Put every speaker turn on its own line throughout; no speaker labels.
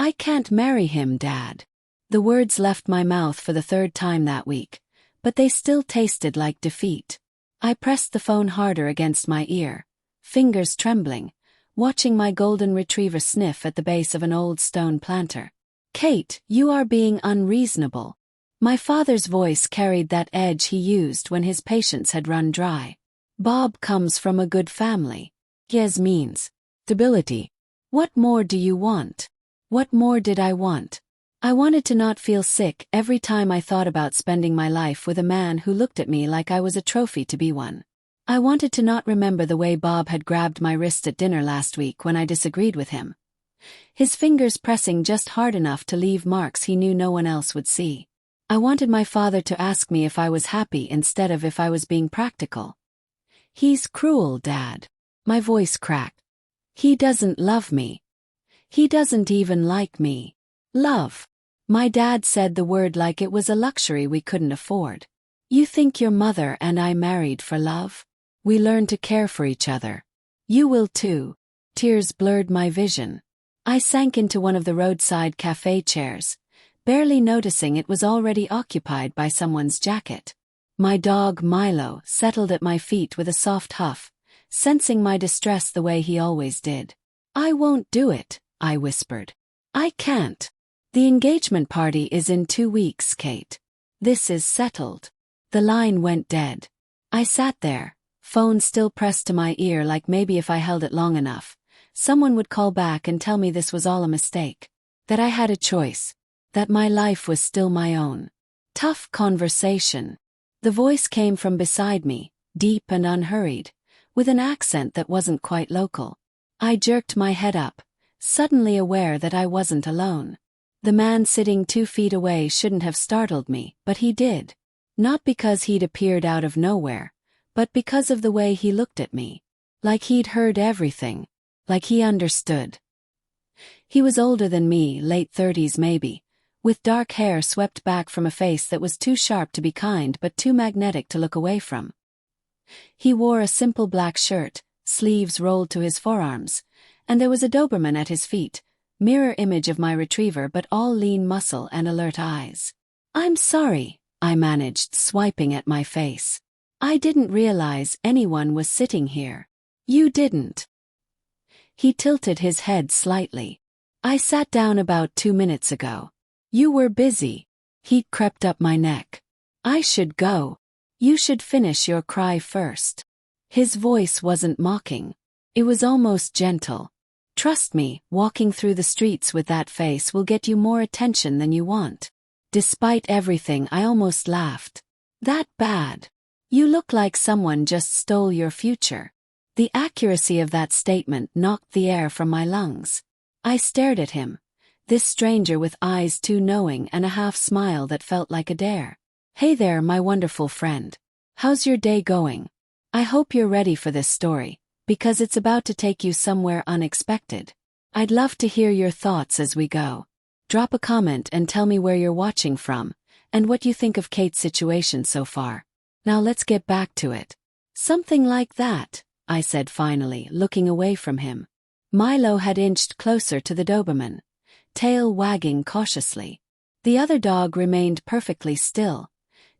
I can't marry him, Dad. The words left my mouth for the third time that week, but they still tasted like defeat. I pressed the phone harder against my ear, fingers trembling, watching my golden retriever sniff at the base of an old stone planter. Kate, you are being unreasonable. My father's voice carried that edge he used when his patience had run dry. Bob comes from a good family. His means stability. What more do you want? What more did I want? I wanted to not feel sick every time I thought about spending my life with a man who looked at me like I was a trophy to be won. I wanted to not remember the way Bob had grabbed my wrist at dinner last week when I disagreed with him. His fingers pressing just hard enough to leave marks he knew no one else would see. I wanted my father to ask me if I was happy instead of if I was being practical. He's cruel, Dad. My voice cracked. He doesn't love me. He doesn't even like me. Love. My dad said the word like it was a luxury we couldn't afford. You think your mother and I married for love? We learned to care for each other. You will too. Tears blurred my vision. I sank into one of the roadside cafe chairs, barely noticing it was already occupied by someone's jacket. My dog, Milo, settled at my feet with a soft huff, sensing my distress the way he always did. I won't do it, I whispered. I can't. The engagement party is in 2 weeks, Kate. This is settled. The line went dead. I sat there, phone still pressed to my ear like maybe if I held it long enough, someone would call back and tell me this was all a mistake. That I had a choice. That my life was still my own. Tough conversation. The voice came from beside me, deep and unhurried, with an accent that wasn't quite local. I jerked my head up, suddenly aware that I wasn't alone. The man sitting 2 feet away shouldn't have startled me, but he did. Not because he'd appeared out of nowhere, but because of the way he looked at me. Like he'd heard everything. Like he understood. He was older than me, late 30s maybe, with dark hair swept back from a face that was too sharp to be kind but too magnetic to look away from. He wore a simple black shirt, sleeves rolled to his forearms, and there was a Doberman at his feet, mirror image of my retriever but all lean muscle and alert eyes. I'm sorry, I managed, swiping at my face. I didn't realize anyone was sitting here. You didn't. He tilted his head slightly. I sat down about 2 minutes ago. You were busy. Heat crept up my neck. I should go. You should finish your cry first. His voice wasn't mocking. It was almost gentle. Trust me, walking through the streets with that face will get you more attention than you want. Despite everything, I almost laughed. That bad? You look like someone just stole your future. The accuracy of that statement knocked the air from my lungs. I stared at him, this stranger with eyes too knowing and a half smile that felt like a dare. Hey there, my wonderful friend. How's your day going? I hope you're ready for this story, because it's about to take you somewhere unexpected. I'd love to hear your thoughts as we go. Drop a comment and tell me where you're watching from, and what you think of Kate's situation so far. Now let's get back to it. Something like that, I said finally, looking away from him. Milo had inched closer to the Doberman, tail wagging cautiously. The other dog remained perfectly still,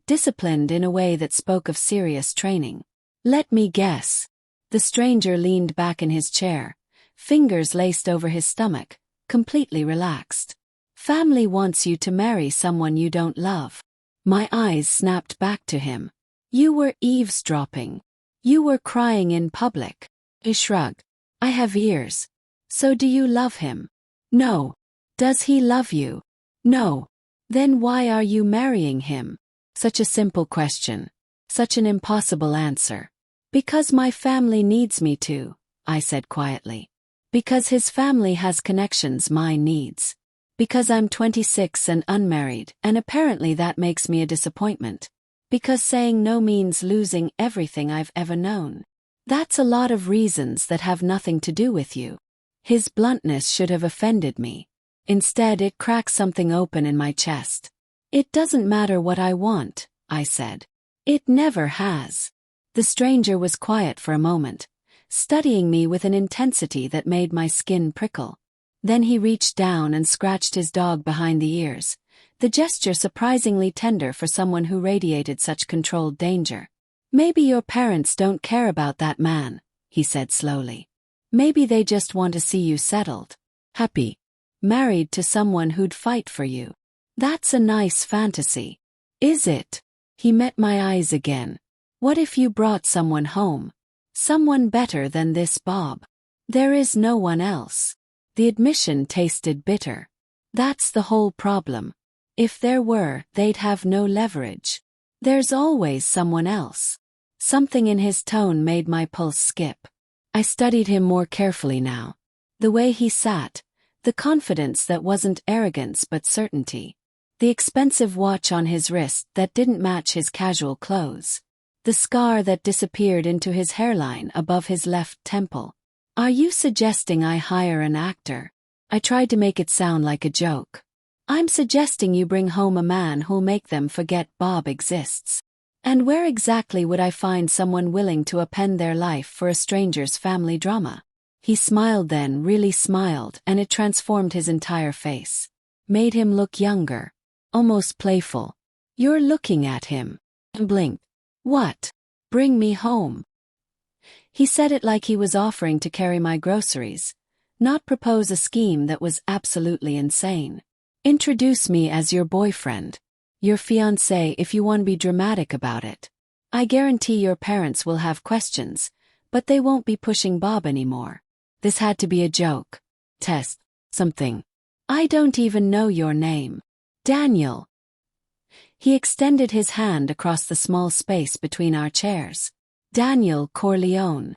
disciplined in a way that spoke of serious training. Let me guess. The stranger leaned back in his chair, fingers laced over his stomach, completely relaxed. Family wants you to marry someone you don't love. My eyes snapped back to him. You were eavesdropping. You were crying in public. I shrugged. I have ears. So do you love him? No. Does he love you? No. Then why are you marrying him? Such a simple question. Such an impossible answer. Because my family needs me to, I said quietly. Because his family has connections mine needs. Because I'm 26 and unmarried, and apparently that makes me a disappointment. Because saying no means losing everything I've ever known. That's a lot of reasons that have nothing to do with you. His bluntness should have offended me. Instead, it cracked something open in my chest. It doesn't matter what I want, I said. It never has. The stranger was quiet for a moment, studying me with an intensity that made my skin prickle. Then he reached down and scratched his dog behind the ears, the gesture surprisingly tender for someone who radiated such controlled danger. "Maybe your parents don't care about that man," he said slowly. "Maybe they just want to see you settled, happy, married to someone who'd fight for you. That's a nice fantasy. Is it?" He met my eyes again. "What if you brought someone home? Someone better than this Bob?" "There is no one else." The admission tasted bitter. "That's the whole problem. If there were, they'd have no leverage. There's always someone else." Something in his tone made my pulse skip. I studied him more carefully now. The way he sat, the confidence that wasn't arrogance but certainty. The expensive watch on his wrist that didn't match his casual clothes. The scar that disappeared into his hairline above his left temple. "Are you suggesting I hire an actor?" I tried to make it sound like a joke. "I'm suggesting you bring home a man who'll make them forget Bob exists. And where exactly would I find someone willing to append their life for a stranger's family drama?" He smiled then, really smiled, and it transformed his entire face. Made him look younger. Almost playful. "You're looking at him." And blinked. "What? Bring me home?" He said it like he was offering to carry my groceries, not propose a scheme that was absolutely insane. "Introduce me as your boyfriend. Your fiancé if you want to be dramatic about it. I guarantee your parents will have questions, but they won't be pushing Bob anymore." This had to be a joke. "Test. Something. I don't even know your name." "Daniel." He extended his hand across the small space between our chairs. "Daniel Corleone."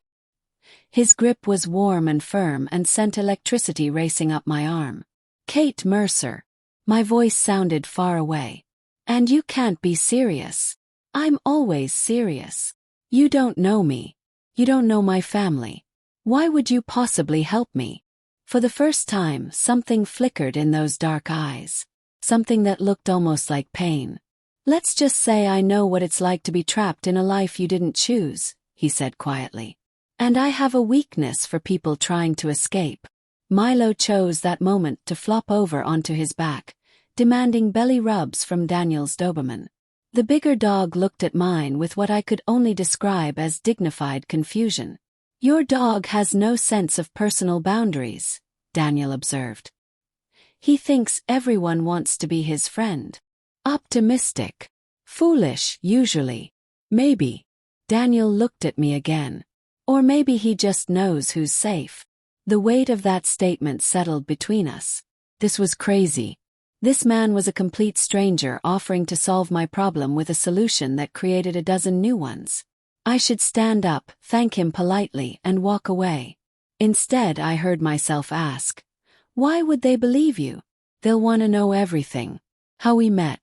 His grip was warm and firm and sent electricity racing up my arm. "Kate Mercer." My voice sounded far away. "And you can't be serious." "I'm always serious. You don't know me. You don't know my family. Why would you possibly help me?" For the first time, something flickered in those dark eyes. Something that looked almost like pain. "Let's just say I know what it's like to be trapped in a life you didn't choose," he said quietly. "And I have a weakness for people trying to escape." Milo chose that moment to flop over onto his back, demanding belly rubs from Daniel's Doberman. The bigger dog looked at mine with what I could only describe as dignified confusion. "Your dog has no sense of personal boundaries," Daniel observed. "He thinks everyone wants to be his friend. Optimistic. Foolish, usually. Maybe." Daniel looked at me again. "Or maybe he just knows who's safe." The weight of that statement settled between us. This was crazy. This man was a complete stranger offering to solve my problem with a solution that created a dozen new ones. I should stand up, thank him politely, and walk away. Instead, I heard myself ask, "Why would they believe you? They'll want to know everything. How we met.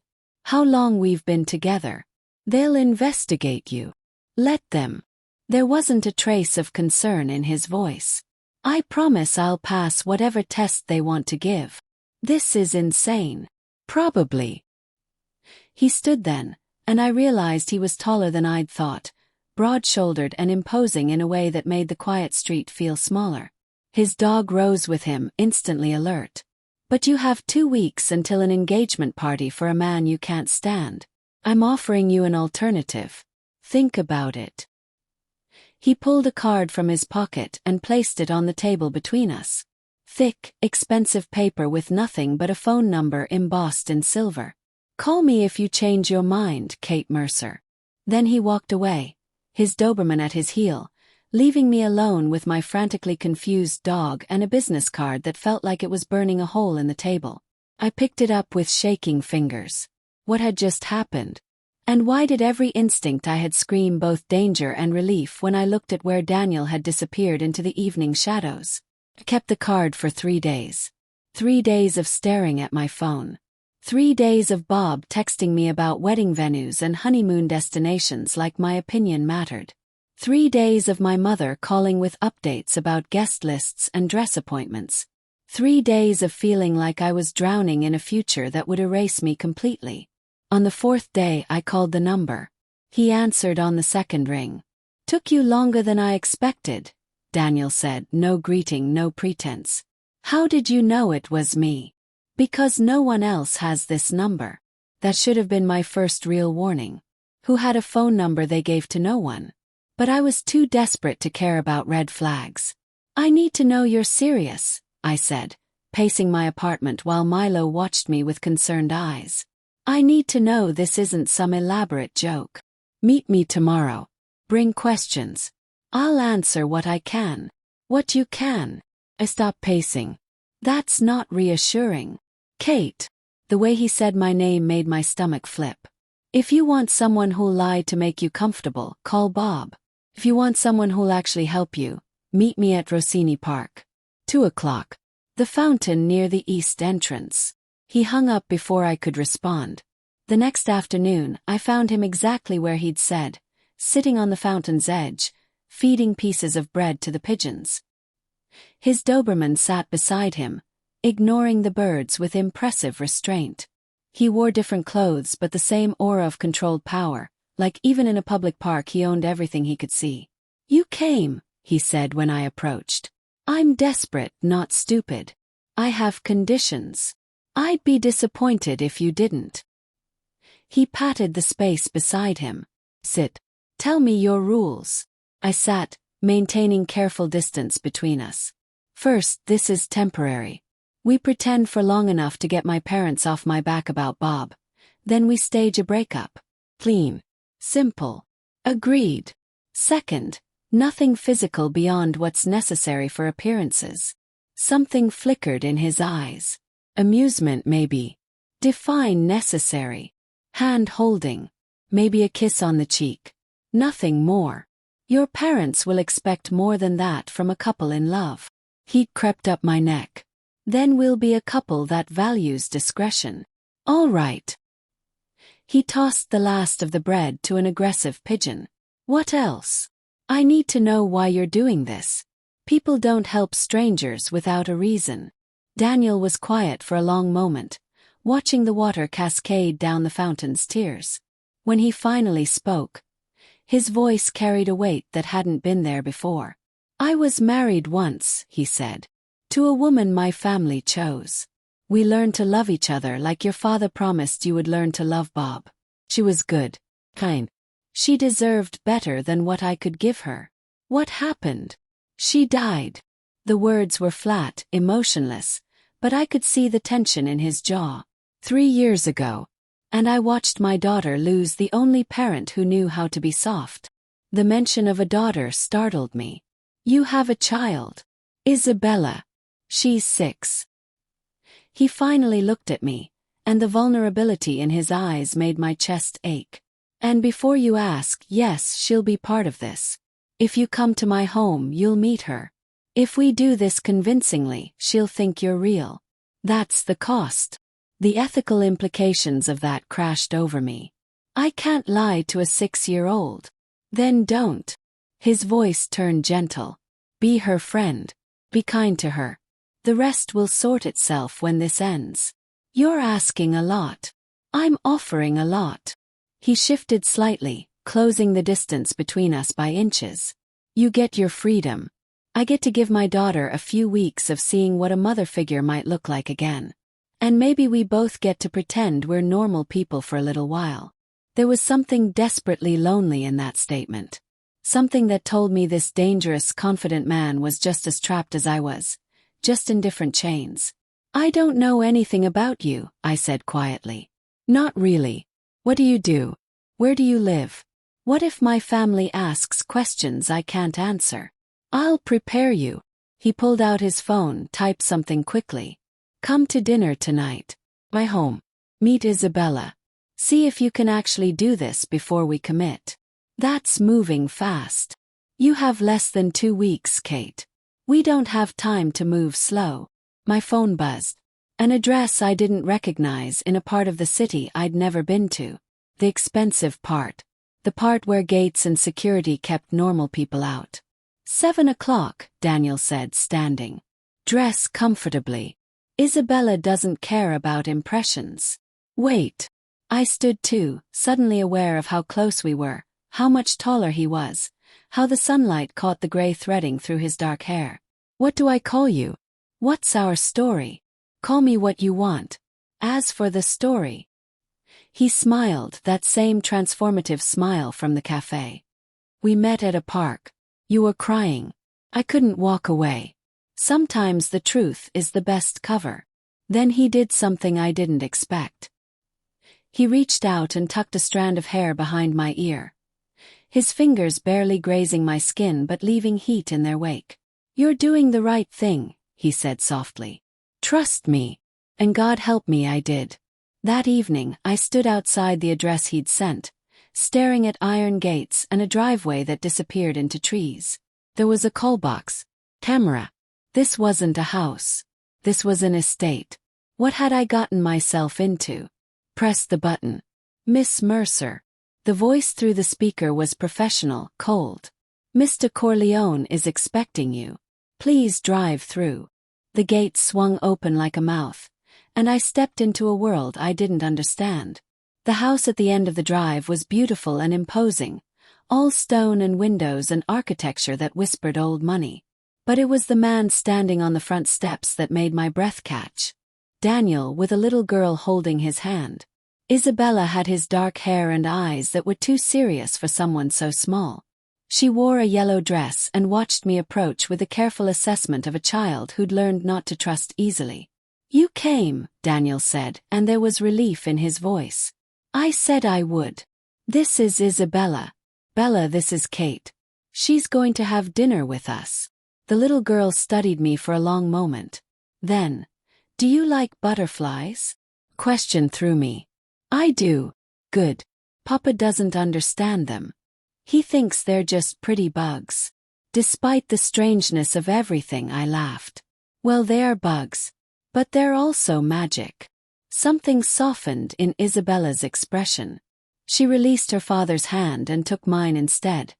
How long we've been together. They'll investigate you. Let them." There wasn't a trace of concern in his voice. "I promise I'll pass whatever test they want to give." This is insane. Probably. He stood then, and I realized he was taller than I'd thought, broad-shouldered and imposing in a way that made the quiet street feel smaller. His dog rose with him, instantly alert. "But you have 2 weeks until an engagement party for a man you can't stand. I'm offering you an alternative. Think about it." He pulled a card from his pocket and placed it on the table between us. Thick, expensive paper with nothing but a phone number embossed in silver. "Call me if you change your mind, Kate Mercer." Then he walked away, his Doberman at his heel, leaving me alone with my frantically confused dog and a business card that felt like it was burning a hole in the table. I picked it up with shaking fingers. What had just happened? And why did every instinct I had scream both danger and relief when I looked at where Daniel had disappeared into the evening shadows? I kept the card for 3 days. 3 days of staring at my phone. 3 days of Bob texting me about wedding venues and honeymoon destinations like my opinion mattered. 3 days of my mother calling with updates about guest lists and dress appointments. 3 days of feeling like I was drowning in a future that would erase me completely. On the 4th day I called the number. He answered on the 2nd ring. "Took you longer than I expected," Daniel said, no greeting, no pretense. How did you know it was me? Because no one else has this number. That should have been my first real warning. Who had a phone number they gave to no one? But I was too desperate to care about red flags. I need to know you're serious, I said, pacing my apartment while Milo watched me with concerned eyes. I need to know this isn't some elaborate joke. Meet me tomorrow. Bring questions. I'll answer what I can. What you can. I stopped pacing. That's not reassuring. Kate. The way he said my name made my stomach flip. If you want someone who'll lie to make you comfortable, call Bob. If you want someone who'll actually help you, meet me at Rossini Park. 2:00. The fountain near the east entrance. He hung up before I could respond. The next afternoon, I found him exactly where he'd said, sitting on the fountain's edge, feeding pieces of bread to the pigeons. His Doberman sat beside him, ignoring the birds with impressive restraint. He wore different clothes but the same aura of controlled power, like even in a public park he owned everything he could see. You came, he said when I approached. I'm desperate, not stupid. I have conditions. I'd be disappointed if you didn't. He patted the space beside him. Sit. Tell me your rules. I sat, maintaining careful distance between us. First, this is temporary. We pretend for long enough to get my parents off my back about Bob. Then we stage a breakup. Clean. Simple. Agreed. Second, nothing physical beyond what's necessary for appearances. Something flickered in his eyes. Amusement maybe. Define necessary. Hand-holding. Maybe a kiss on the cheek. Nothing more. Your parents will expect more than that from a couple in love. Heat crept up my neck. Then we'll be a couple that values discretion. All right. He tossed the last of the bread to an aggressive pigeon. What else? I need to know why you're doing this. People don't help strangers without a reason. Daniel was quiet for a long moment, watching the water cascade down the fountain's tiers. When he finally spoke, his voice carried a weight that hadn't been there before. I was married once, he said, to a woman my family chose. We learned to love each other like your father promised you would learn to love Bob. She was good, kind. She deserved better than what I could give her. What happened? She died. The words were flat, emotionless, but I could see the tension in his jaw. 3 years ago. And I watched my daughter lose the only parent who knew how to be soft. The mention of a daughter startled me. You have a child. Isabella. She's 6. He finally looked at me, and the vulnerability in his eyes made my chest ache. And before you ask, yes, she'll be part of this. If you come to my home, you'll meet her. If we do this convincingly, she'll think you're real. That's the cost. The ethical implications of that crashed over me. I can't lie to a 6-year-old. Then don't. His voice turned gentle. Be her friend. Be kind to her. The rest will sort itself when this ends. You're asking a lot. I'm offering a lot. He shifted slightly, closing the distance between us by inches. You get your freedom. I get to give my daughter a few weeks of seeing what a mother figure might look like again. And maybe we both get to pretend we're normal people for a little while. There was something desperately lonely in that statement. Something that told me this dangerous, confident man was just as trapped as I was, just in different chains. I don't know anything about you, I said quietly. Not really. What do you do? Where do you live? What if my family asks questions I can't answer? I'll prepare you. He pulled out his phone, typed something quickly. Come to dinner tonight. My home. Meet Isabella. See if you can actually do this before we commit. That's moving fast. You have less than 2 weeks, Kate. We don't have time to move slow. My phone buzzed. An address I didn't recognize in a part of the city I'd never been to. The expensive part. The part where gates and security kept normal people out. 7 o'clock, Daniel said, standing. Dress comfortably. Isabella doesn't care about impressions. Wait. I stood too, suddenly aware of how close we were, how much taller he was, how the sunlight caught the gray threading through his dark hair. What do I call you? What's our story? Call me what you want. As for the story. He smiled, that same transformative smile from the cafe. We met at a park. You were crying. I couldn't walk away. Sometimes the truth is the best cover. Then he did something I didn't expect. He reached out and tucked a strand of hair behind my ear. His fingers barely grazing my skin but leaving heat in their wake. You're doing the right thing, he said softly. Trust me. And God help me, I did. That evening, I stood outside the address he'd sent, staring at iron gates and a driveway that disappeared into trees. There was a call box. Camera. This wasn't a house. This was an estate. What had I gotten myself into? Press the button. Miss Mercer. The voice through the speaker was professional, cold. Mr. Corleone is expecting you. Please drive through. The gate swung open like a mouth, and I stepped into a world I didn't understand. The house at the end of the drive was beautiful and imposing, all stone and windows and architecture that whispered old money. But it was the man standing on the front steps that made my breath catch. Daniel, with a little girl holding his hand. Isabella had his dark hair and eyes that were too serious for someone so small. She wore a yellow dress and watched me approach with a careful assessment of a child who'd learned not to trust easily. You came, Daniel said, and there was relief in his voice. I said I would. This is Isabella. Bella, this is Kate. She's going to have dinner with us. The little girl studied me for a long moment. Then, do you like butterflies? Question through me. I do. Good. Papa doesn't understand them. He thinks they're just pretty bugs. Despite the strangeness of everything, I laughed. Well, they are bugs. But they're also magic. Something softened in Isabella's expression. She released her father's hand and took mine instead,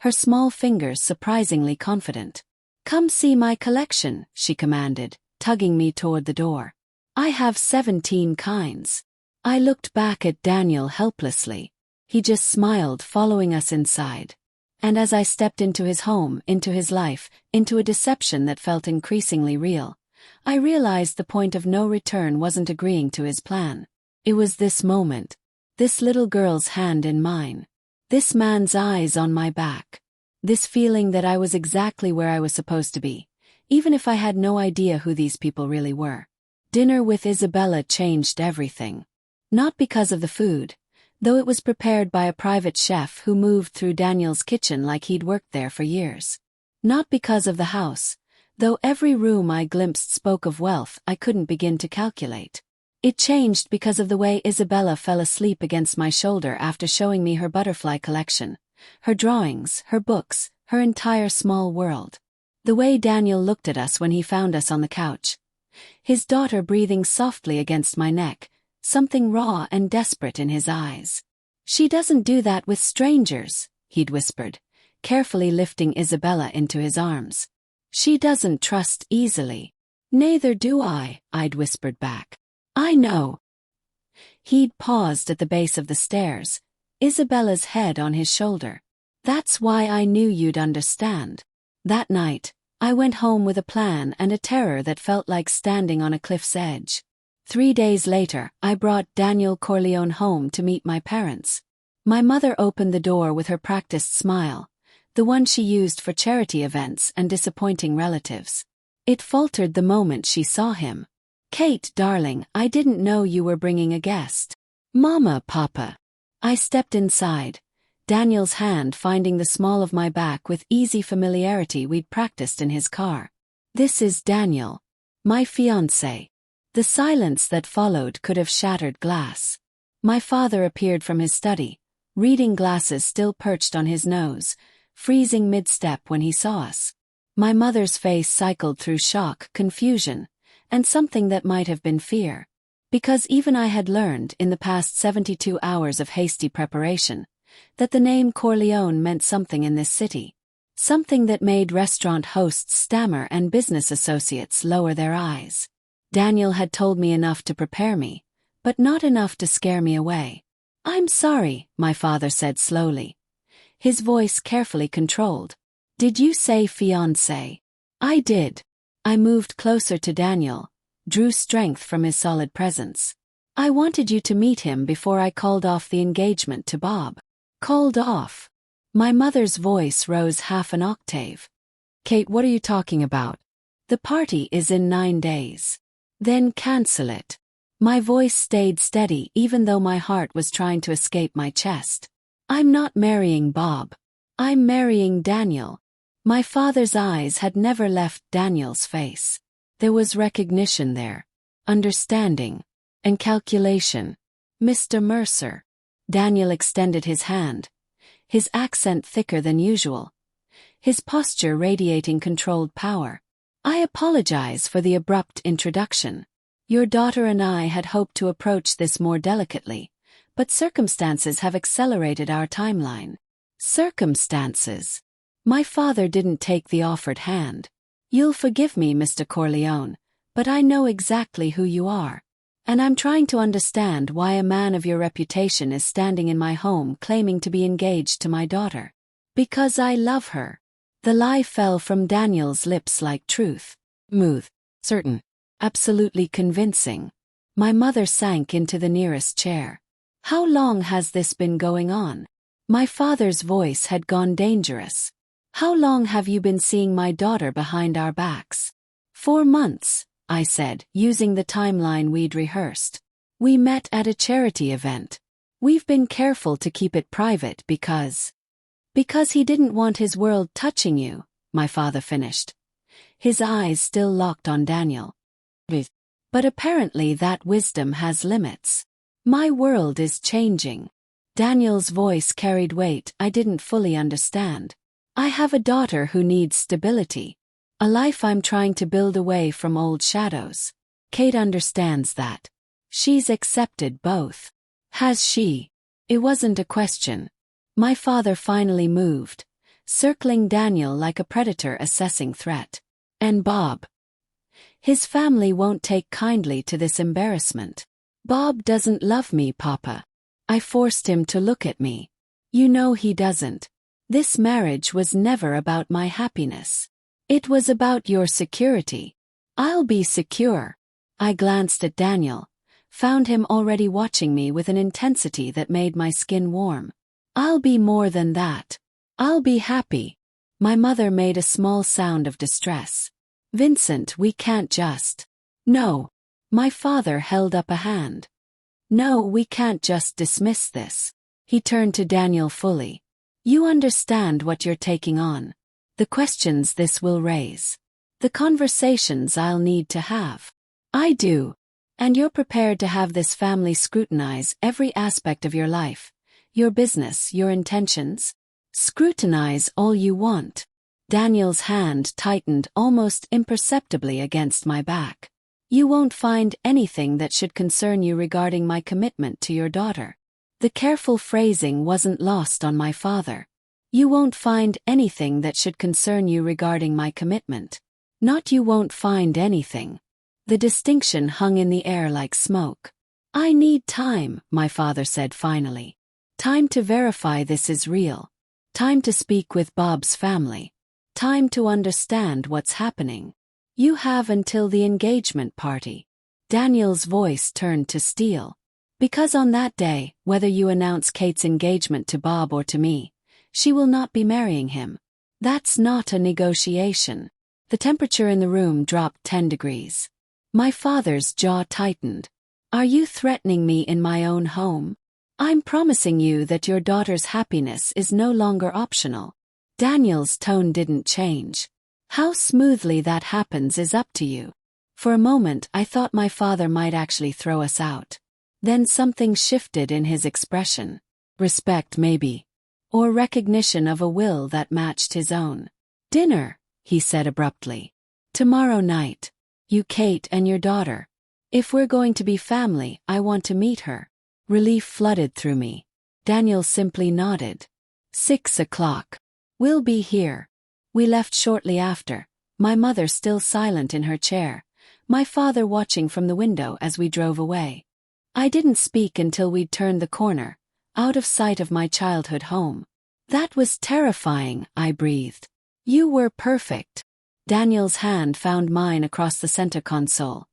her small fingers surprisingly confident. Come see my collection, she commanded, tugging me toward the door. I have 17 kinds. I looked back at Daniel helplessly. He just smiled, following us inside. And as I stepped into his home, into his life, into a deception that felt increasingly real, I realized the point of no return wasn't agreeing to his plan. It was this moment. This little girl's hand in mine. This man's eyes on my back. This feeling that I was exactly where I was supposed to be, even if I had no idea who these people really were. Dinner with Isabella changed everything. Not because of the food, though it was prepared by a private chef who moved through Daniel's kitchen like he'd worked there for years. Not because of the house, though every room I glimpsed spoke of wealth I couldn't begin to calculate. It changed because of the way Isabella fell asleep against my shoulder after showing me her butterfly collection, her drawings, her books, her entire small world. The way Daniel looked at us when he found us on the couch. His daughter breathing softly against my neck, something raw and desperate in his eyes. She doesn't do that with strangers, he'd whispered, carefully lifting Isabella into his arms. She doesn't trust easily. Neither do I, I'd whispered back. I know. He'd paused at the base of the stairs, Isabella's head on his shoulder. That's why I knew you'd understand. That night, I went home with a plan and a terror that felt like standing on a cliff's edge. 3 days later, I brought Daniel Corleone home to meet my parents. My mother opened the door with her practiced smile, the one she used for charity events and disappointing relatives. It faltered the moment she saw him. Kate, darling, I didn't know you were bringing a guest. Mama, Papa. I stepped inside, Daniel's hand finding the small of my back with easy familiarity we'd practiced in his car. This is Daniel, my fiancé. The silence that followed could have shattered glass. My father appeared from his study, reading glasses still perched on his nose, freezing mid-step when he saw us. My mother's face cycled through shock, confusion, and something that might have been fear. Because even I had learned in the past 72 hours of hasty preparation, that the name Corleone meant something in this city. Something that made restaurant hosts stammer and business associates lower their eyes. Daniel had told me enough to prepare me, but not enough to scare me away. I'm sorry, my father said slowly, his voice carefully controlled. Did you say fiancé? I did. I moved closer to Daniel, drew strength from his solid presence. I wanted you to meet him before I called off the engagement to Bob. Called off? My mother's voice rose half an octave. Kate, what are you talking about? The party is in 9 days. Then cancel it. My voice stayed steady even though my heart was trying to escape my chest. I'm not marrying Bob. I'm marrying Daniel. My father's eyes had never left Daniel's face. There was recognition there, understanding, and calculation. Mr. Mercer. Daniel extended his hand, his accent thicker than usual, his posture radiating controlled power. I apologize for the abrupt introduction. Your daughter and I had hoped to approach this more delicately, but circumstances have accelerated our timeline. Circumstances. My father didn't take the offered hand. You'll forgive me, Mr. Corleone, but I know exactly who you are. And I'm trying to understand why a man of your reputation is standing in my home claiming to be engaged to my daughter. Because I love her. The lie fell from Daniel's lips like truth. Smooth. Certain. Absolutely convincing. My mother sank into the nearest chair. How long has this been going on? My father's voice had gone dangerous. How long have you been seeing my daughter behind our backs? 4 months, I said, using the timeline we'd rehearsed. We met at a charity event. We've been careful to keep it private because he didn't want his world touching you, my father finished. His eyes still locked on Daniel. But apparently that wisdom has limits. My world is changing. Daniel's voice carried weight I didn't fully understand. I have a daughter who needs stability. A life I'm trying to build away from old shadows. Kate understands that. She's accepted both. Has she? It wasn't a question. My father finally moved, circling Daniel like a predator assessing threat. And Bob. His family won't take kindly to this embarrassment. Bob doesn't love me, Papa. I forced him to look at me. You know he doesn't. This marriage was never about my happiness. It was about your security. I'll be secure. I glanced at Daniel, found him already watching me with an intensity that made my skin warm. I'll be more than that. I'll be happy. My mother made a small sound of distress. Vincent, we can't just. No. My father held up a hand. No, we can't just dismiss this. He turned to Daniel fully. You understand what you're taking on. The questions this will raise. The conversations I'll need to have. I do. And you're prepared to have this family scrutinize every aspect of your life, your business, your intentions? Scrutinize all you want. Daniel's hand tightened almost imperceptibly against my back. You won't find anything that should concern you regarding my commitment to your daughter. The careful phrasing wasn't lost on my father. You won't find anything that should concern you regarding my commitment. Not you won't find anything. The distinction hung in the air like smoke. I need time, my father said finally. Time to verify this is real. Time to speak with Bob's family. Time to understand what's happening. You have until the engagement party. Daniel's voice turned to steel. Because on that day, whether you announce Kate's engagement to Bob or to me, she will not be marrying him. That's not a negotiation. The temperature in the room dropped 10 degrees. My father's jaw tightened. Are you threatening me in my own home? I'm promising you that your daughter's happiness is no longer optional. Daniel's tone didn't change. How smoothly that happens is up to you. For a moment I thought my father might actually throw us out. Then something shifted in his expression. Respect maybe. Or recognition of a will that matched his own. Dinner, he said abruptly. Tomorrow night. You, Kate, and your daughter. If we're going to be family, I want to meet her. Relief flooded through me. Daniel simply nodded. 6 o'clock. We'll be here. We left shortly after, my mother still silent in her chair, my father watching from the window as we drove away. I didn't speak until we'd turned the corner, out of sight of my childhood home. That was terrifying, I breathed. You were perfect. Daniel's hand found mine across the center console,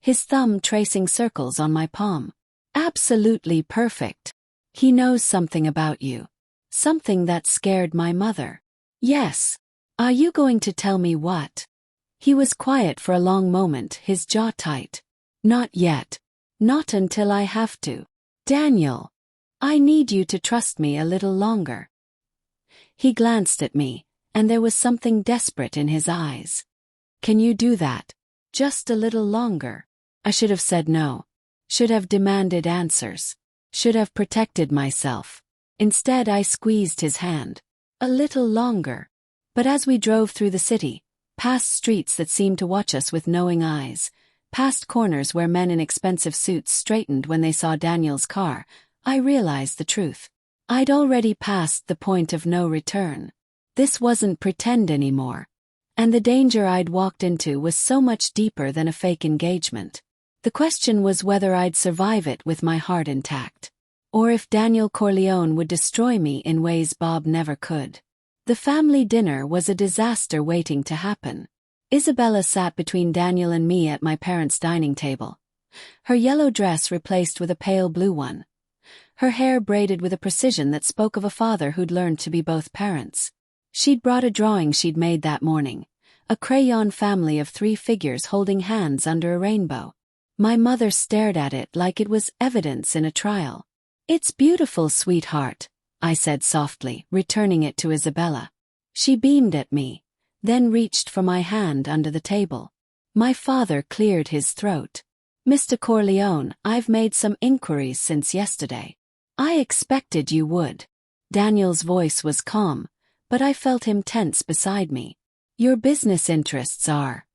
his thumb tracing circles on my palm. Absolutely perfect. He knows something about you. Something that scared my mother. Yes. Are you going to tell me what? He was quiet for a long moment, his jaw tight. Not yet. Not until I have to. Daniel. I need you to trust me a little longer. He glanced at me, and there was something desperate in his eyes. Can you do that? Just a little longer. I should have said no. Should have demanded answers. Should have protected myself. Instead, I squeezed his hand. A little longer. But as we drove through the city, past streets that seemed to watch us with knowing eyes, past corners where men in expensive suits straightened when they saw Daniel's car, I realized the truth. I'd already passed the point of no return. This wasn't pretend anymore. And the danger I'd walked into was so much deeper than a fake engagement. The question was whether I'd survive it with my heart intact, or if Daniel Corleone would destroy me in ways Bob never could. The family dinner was a disaster waiting to happen. Isabella sat between Daniel and me at my parents' dining table. Her yellow dress replaced with a pale blue one. Her hair braided with a precision that spoke of a father who'd learned to be both parents. She'd brought a drawing she'd made that morning, a crayon family of 3 figures holding hands under a rainbow. My mother stared at it like it was evidence in a trial. "It's beautiful, sweetheart," I said softly, returning it to Isabella. She beamed at me, then reached for my hand under the table. My father cleared his throat. "Mr. Corleone, I've made some inquiries since yesterday. I expected you would." Daniel's voice was calm, but I felt him tense beside me. "Your business interests are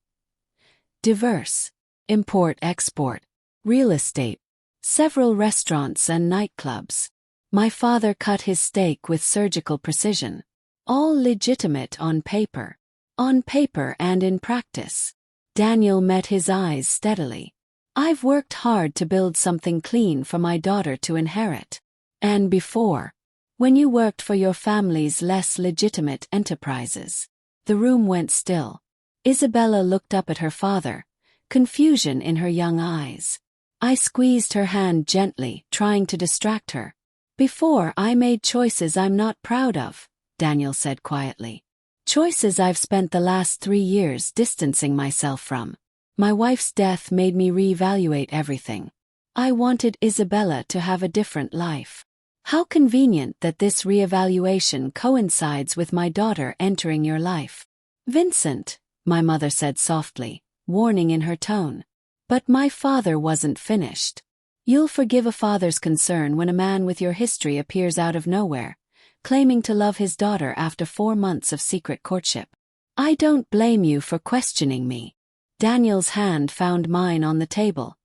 diverse. Import-export, real estate, several restaurants and nightclubs." My father cut his steak with surgical precision. "All legitimate on paper. On paper and in practice." Daniel met his eyes steadily. "I've worked hard to build something clean for my daughter to inherit. And before, when you worked for your family's less legitimate enterprises." The room went still. Isabella looked up at her father, confusion in her young eyes. I squeezed her hand gently, trying to distract her. "Before, I made choices I'm not proud of," Daniel said quietly. "Choices I've spent the last 3 years distancing myself from. My wife's death made me reevaluate everything. I wanted Isabella to have a different life. How convenient that this reevaluation coincides with my daughter entering your life." "Vincent," my mother said softly, warning in her tone. But my father wasn't finished. "You'll forgive a father's concern when a man with your history appears out of nowhere, claiming to love his daughter after 4 months of secret courtship. I don't blame you for questioning me." Daniel's hand found mine on the table,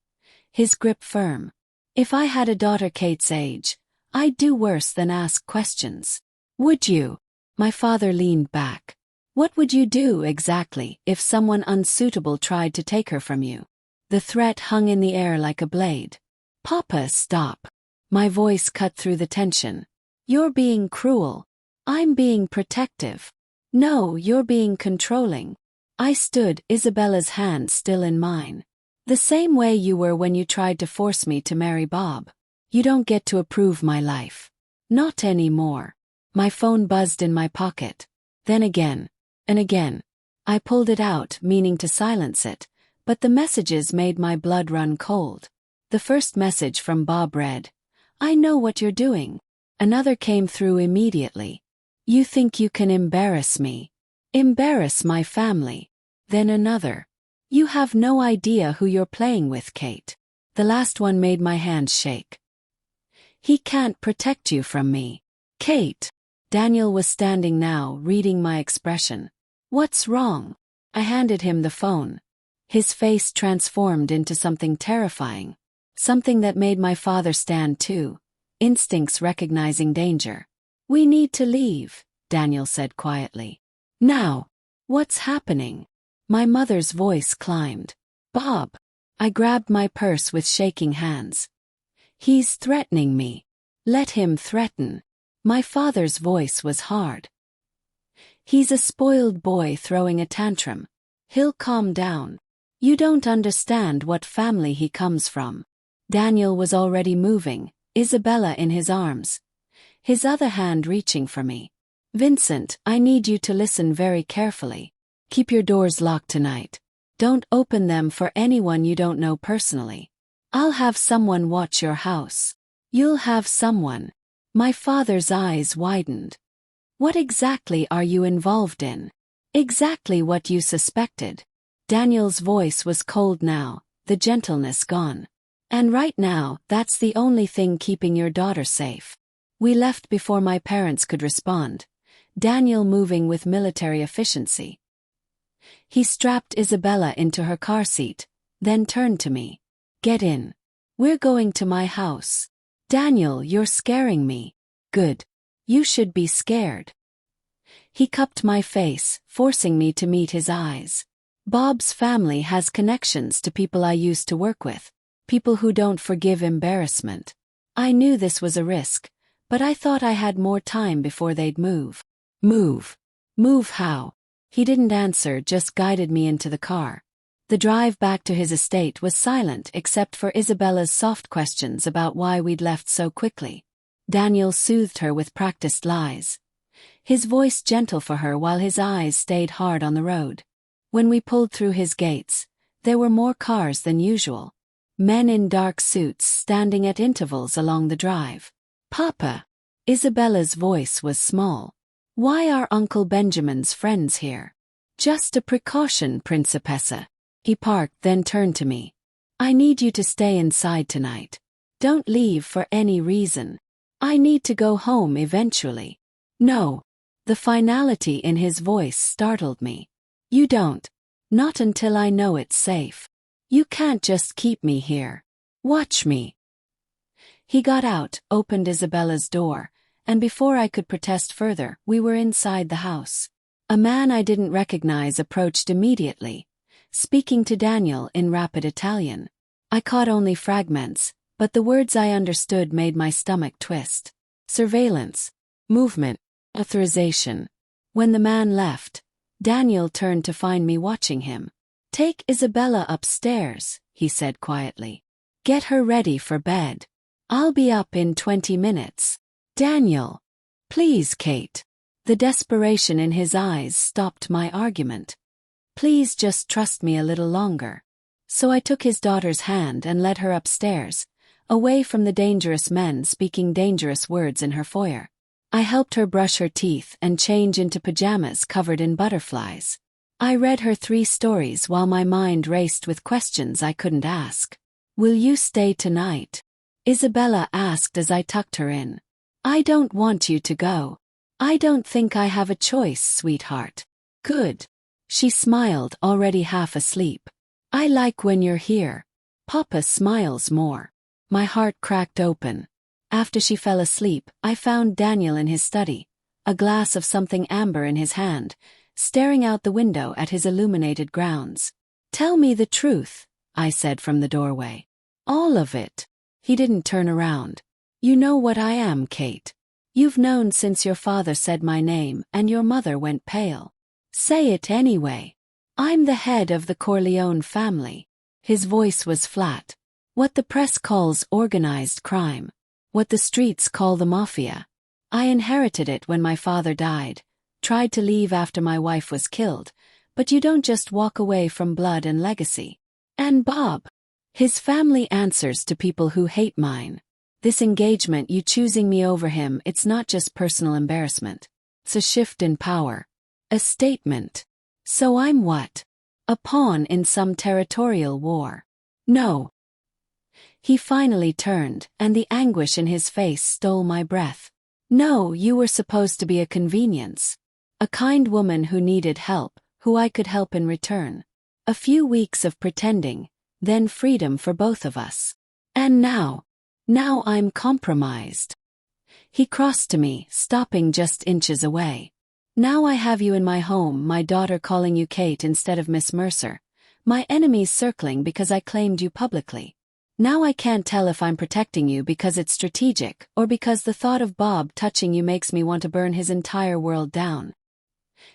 his grip firm. "If I had a daughter Kate's age, I'd do worse than ask questions." "Would you?" My father leaned back. "What would you do exactly if someone unsuitable tried to take her from you?" The threat hung in the air like a blade. "Papa, stop." My voice cut through the tension. "You're being cruel. I'm being protective." "No, you're being controlling." I stood, Isabella's hand still in mine. "The same way you were when you tried to force me to marry Bob. You don't get to approve my life. Not anymore." My phone buzzed in my pocket. Then again. And again. I pulled it out, meaning to silence it, but the messages made my blood run cold. The first message from Bob read, "I know what you're doing." Another came through immediately. "You think you can embarrass me. Embarrass my family." Then another. "You have no idea who you're playing with, Kate." The last one made my hands shake. "He can't protect you from me. Kate." Daniel was standing now, reading my expression. "What's wrong?" I handed him the phone. His face transformed into something terrifying. Something that made my father stand too, instincts recognizing danger. "We need to leave," Daniel said quietly. "Now." "What's happening?" My mother's voice climbed. "Bob." I grabbed my purse with shaking hands. "He's threatening me." "Let him threaten." My father's voice was hard. He's a spoiled boy throwing a tantrum. He'll calm down. You don't understand what family he comes from. Daniel was already moving, Isabella in his arms, his other hand reaching for me. Vincent, I need you to listen very carefully. Keep your doors locked tonight. Don't open them for anyone you don't know personally. I'll have someone watch your house. You'll have someone. My father's eyes widened. What exactly are you involved in? Exactly what you suspected. Daniel's voice was cold now, the gentleness gone. And right now, that's the only thing keeping your daughter safe. We left before my parents could respond, Daniel moving with military efficiency. He strapped Isabella into her car seat, then turned to me. Get in. We're going to my house. Daniel, you're scaring me. Good. You should be scared. He cupped my face, forcing me to meet his eyes. Bob's family has connections to people I used to work with, people who don't forgive embarrassment. I knew this was a risk, but I thought I had more time before they'd move. Move. Move how? He didn't answer, just guided me into the car. The drive back to his estate was silent except for Isabella's soft questions about why we'd left so quickly. Daniel soothed her with practiced lies, his voice gentle for her while his eyes stayed hard on the road. When we pulled through his gates, there were more cars than usual. Men in dark suits standing at intervals along the drive. Papa! Isabella's voice was small. Why are Uncle Benjamin's friends here? Just a precaution, Principessa. He parked, then turned to me. I need you to stay inside tonight. Don't leave for any reason. I need to go home eventually. No. The finality in his voice startled me. You don't. Not until I know it's safe. You can't just keep me here. Watch me. He got out, opened Isabella's door, and before I could protest further, we were inside the house. A man I didn't recognize approached immediately, speaking to Daniel in rapid Italian. I caught only fragments, but the words I understood made my stomach twist. Surveillance, movement, authorization. When the man left, Daniel turned to find me watching him. Take Isabella upstairs, he said quietly. Get her ready for bed. I'll be up in 20 minutes. Daniel. Please, Kate. The desperation in his eyes stopped my argument. Please just trust me a little longer. So I took his daughter's hand and led her upstairs, away from the dangerous men speaking dangerous words in her foyer. I helped her brush her teeth and change into pajamas covered in butterflies. I read her 3 stories while my mind raced with questions I couldn't ask. Will you stay tonight? Isabella asked as I tucked her in. I don't want you to go. I don't think I have a choice, sweetheart. Good. She smiled, already half asleep. I like when you're here. Papa smiles more. My heart cracked open. After she fell asleep, I found Daniel in his study, a glass of something amber in his hand, staring out the window at his illuminated grounds. Tell me the truth, I said from the doorway. All of it. He didn't turn around. You know what I am, Kate. You've known since your father said my name and your mother went pale. Say it anyway. I'm the head of the Corleone family. His voice was flat. What the press calls organized crime. What the streets call the Mafia. I inherited it when my father died, tried to leave after my wife was killed, but you don't just walk away from blood and legacy. And Bob. His family answers to people who hate mine. This engagement, you choosing me over him, it's not just personal embarrassment. It's a shift in power. A statement. So I'm what? A pawn in some territorial war. No. He finally turned, and the anguish in his face stole my breath. No, you were supposed to be a convenience. A kind woman who needed help, who I could help in return. A few weeks of pretending, then freedom for both of us. And now I'm compromised. He crossed to me, stopping just inches away. Now I have you in my home, my daughter calling you Kate instead of Miss Mercer. My enemies circling because I claimed you publicly. Now I can't tell if I'm protecting you because it's strategic or because the thought of Bob touching you makes me want to burn his entire world down.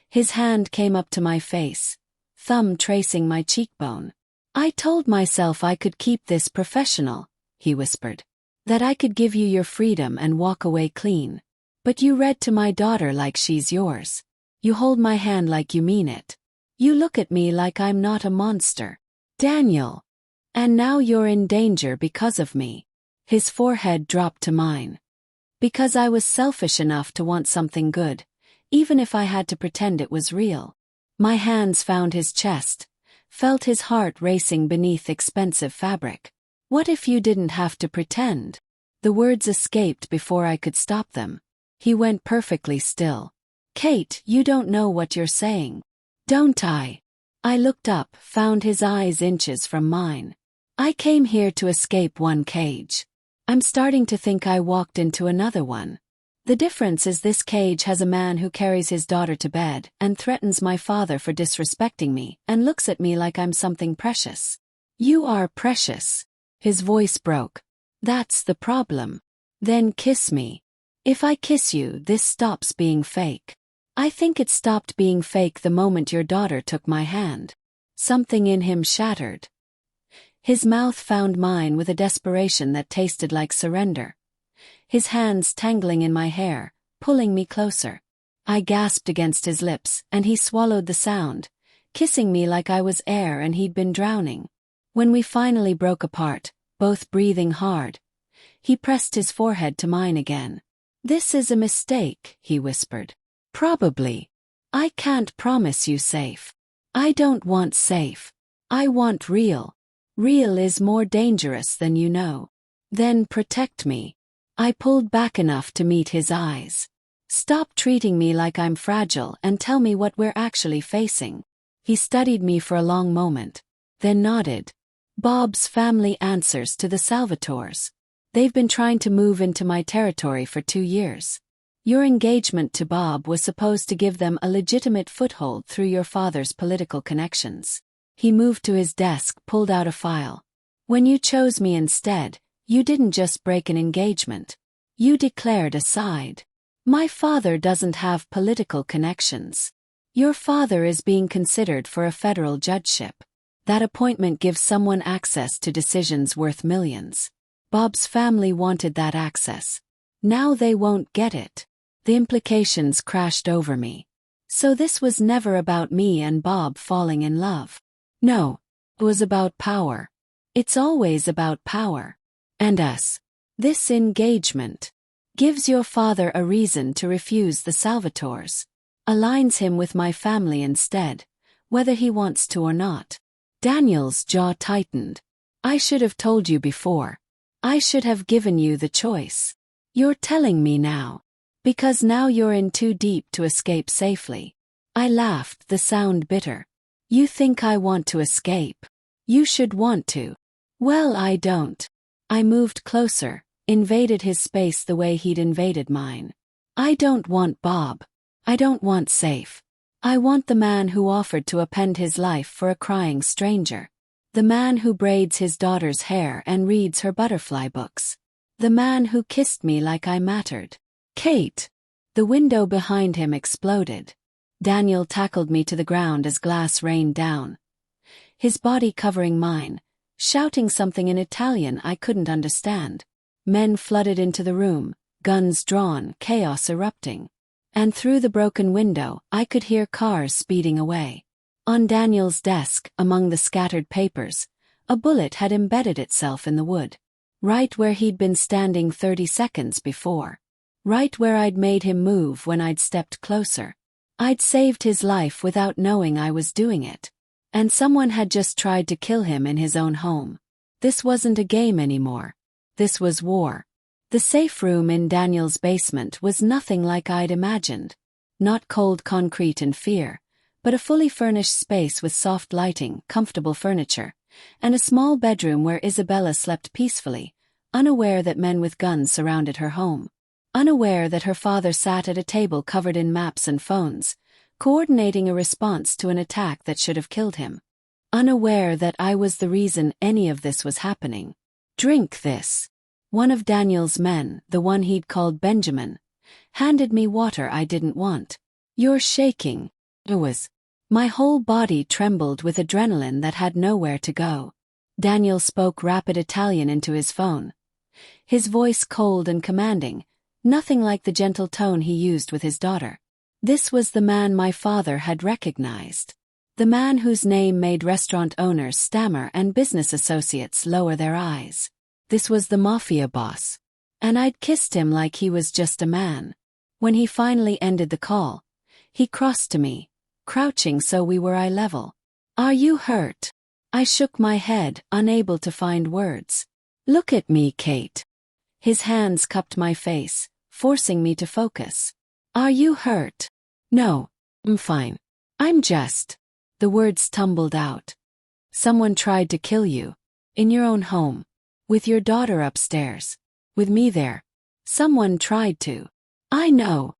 His hand came up to my face, thumb tracing my cheekbone. "I told myself I could keep this professional," he whispered. "That I could give you your freedom and walk away clean. But you read to my daughter like she's yours. You hold my hand like you mean it. You look at me like I'm not a monster. Daniel. And now you're in danger because of me." His forehead dropped to mine. Because I was selfish enough to want something good, even if I had to pretend it was real. My hands found his chest, felt his heart racing beneath expensive fabric. "What if you didn't have to pretend?" The words escaped before I could stop them. He went perfectly still. "Kate, you don't know what you're saying." "Don't I?" I looked up, found his eyes inches from mine. "I came here to escape one cage. I'm starting to think I walked into another one. The difference is this cage has a man who carries his daughter to bed and threatens my father for disrespecting me and looks at me like I'm something precious." "You are precious." His voice broke. "That's the problem." "Then kiss me. If I kiss you, this stops being fake." "I think it stopped being fake the moment your daughter took my hand." Something in him shattered. His mouth found mine with a desperation that tasted like surrender. His hands tangling in my hair, pulling me closer. I gasped against his lips, and he swallowed the sound, kissing me like I was air and he'd been drowning. When we finally broke apart, both breathing hard, he pressed his forehead to mine again. "This is a mistake," he whispered. "Probably. I can't promise you safe. I don't want safe. I want real. Real is more dangerous than you know." "Then protect me." I pulled back enough to meet his eyes. "Stop treating me like I'm fragile and tell me what we're actually facing." He studied me for a long moment, then nodded. "Bob's family answers to the Salvatores. They've been trying to move into my territory for 2 years. Your engagement to Bob was supposed to give them a legitimate foothold through your father's political connections." He moved to his desk, pulled out a file. "When you chose me instead, you didn't just break an engagement. You declared a side. My father doesn't have political connections. Your father is being considered for a federal judgeship. That appointment gives someone access to decisions worth millions. Bob's family wanted that access. Now they won't get it." The implications crashed over me. So this was never about me and Bob falling in love. No, it was about power. It's always about power. And us. This engagement gives your father a reason to refuse the Salvatores. Aligns him with my family instead, whether he wants to or not. Daniel's jaw tightened. "I should have told you before. I should have given you the choice. You're telling me now. Because now you're in too deep to escape safely." I laughed, the sound bitter. "You think I want to escape? You should want to." "Well, I don't." I moved closer, invaded his space the way he'd invaded mine. "I don't want Bob. I don't want safe. I want the man who offered to append his life for a crying stranger. The man who braids his daughter's hair and reads her butterfly books. The man who kissed me like I mattered." "Kate!" The window behind him exploded. Daniel tackled me to the ground as glass rained down, his body covering mine, shouting something in Italian I couldn't understand. Men flooded into the room, guns drawn, chaos erupting. And through the broken window, I could hear cars speeding away. On Daniel's desk, among the scattered papers, a bullet had embedded itself in the wood. Right where he'd been standing 30 seconds before. Right where I'd made him move when I'd stepped closer. I'd saved his life without knowing I was doing it. And someone had just tried to kill him in his own home. This wasn't a game anymore. This was war. The safe room in Daniel's basement was nothing like I'd imagined. Not cold concrete and fear, but a fully furnished space with soft lighting, comfortable furniture, and a small bedroom where Isabella slept peacefully, unaware that men with guns surrounded her home. Unaware that her father sat at a table covered in maps and phones, coordinating a response to an attack that should have killed him. Unaware that I was the reason any of this was happening. "Drink this." One of Daniel's men, the one he'd called Benjamin, handed me water I didn't want. "You're shaking." It was. My whole body trembled with adrenaline that had nowhere to go. Daniel spoke rapid Italian into his phone. His voice cold and commanding, nothing like the gentle tone he used with his daughter. This was the man my father had recognized. The man whose name made restaurant owners stammer and business associates lower their eyes. This was the Mafia boss. And I'd kissed him like he was just a man. When he finally ended the call, he crossed to me, crouching so we were eye level. "Are you hurt?" I shook my head, unable to find words. "Look at me, Kate." His hands cupped my face, forcing me to focus. "Are you hurt?" "No, I'm fine. I'm just..." The words tumbled out. "Someone tried to kill you. In your own home. With your daughter upstairs. With me there. Someone tried to." "I know."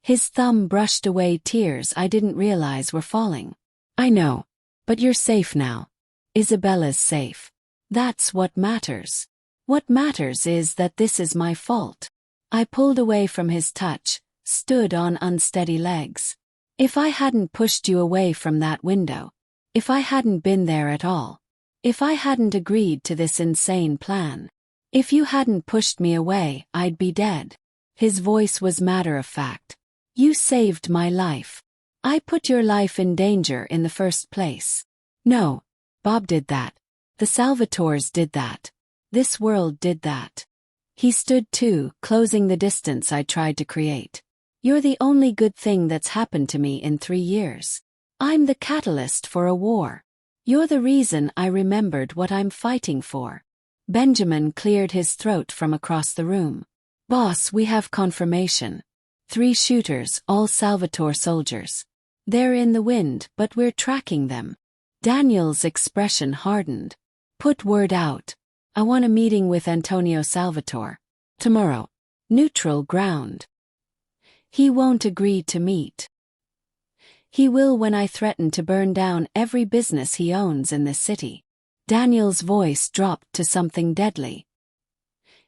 His thumb brushed away tears I didn't realize were falling. "I know. But you're safe now. Isabella's safe. That's what matters. What matters is that this is my fault." I pulled away from his touch, stood on unsteady legs. "If I hadn't pushed you away from that window, if I hadn't been there at all, if I hadn't agreed to this insane plan, if you hadn't pushed me away, I'd be dead." His voice was matter-of-fact. "You saved my life. I put your life in danger in the first place. No, Bob did that. The Salvatores did that. This world did that." He stood too, closing the distance I tried to create. "You're the only good thing that's happened to me in 3 years. I'm the catalyst for a war. You're the reason I remembered what I'm fighting for." Benjamin cleared his throat from across the room. "Boss, we have confirmation. 3 shooters, all Salvatore soldiers. They're in the wind, but we're tracking them." Daniel's expression hardened. "Put word out. I want a meeting with Antonio Salvatore. Tomorrow. Neutral ground." "He won't agree to meet." "He will when I threaten to burn down every business he owns in this city." Daniel's voice dropped to something deadly.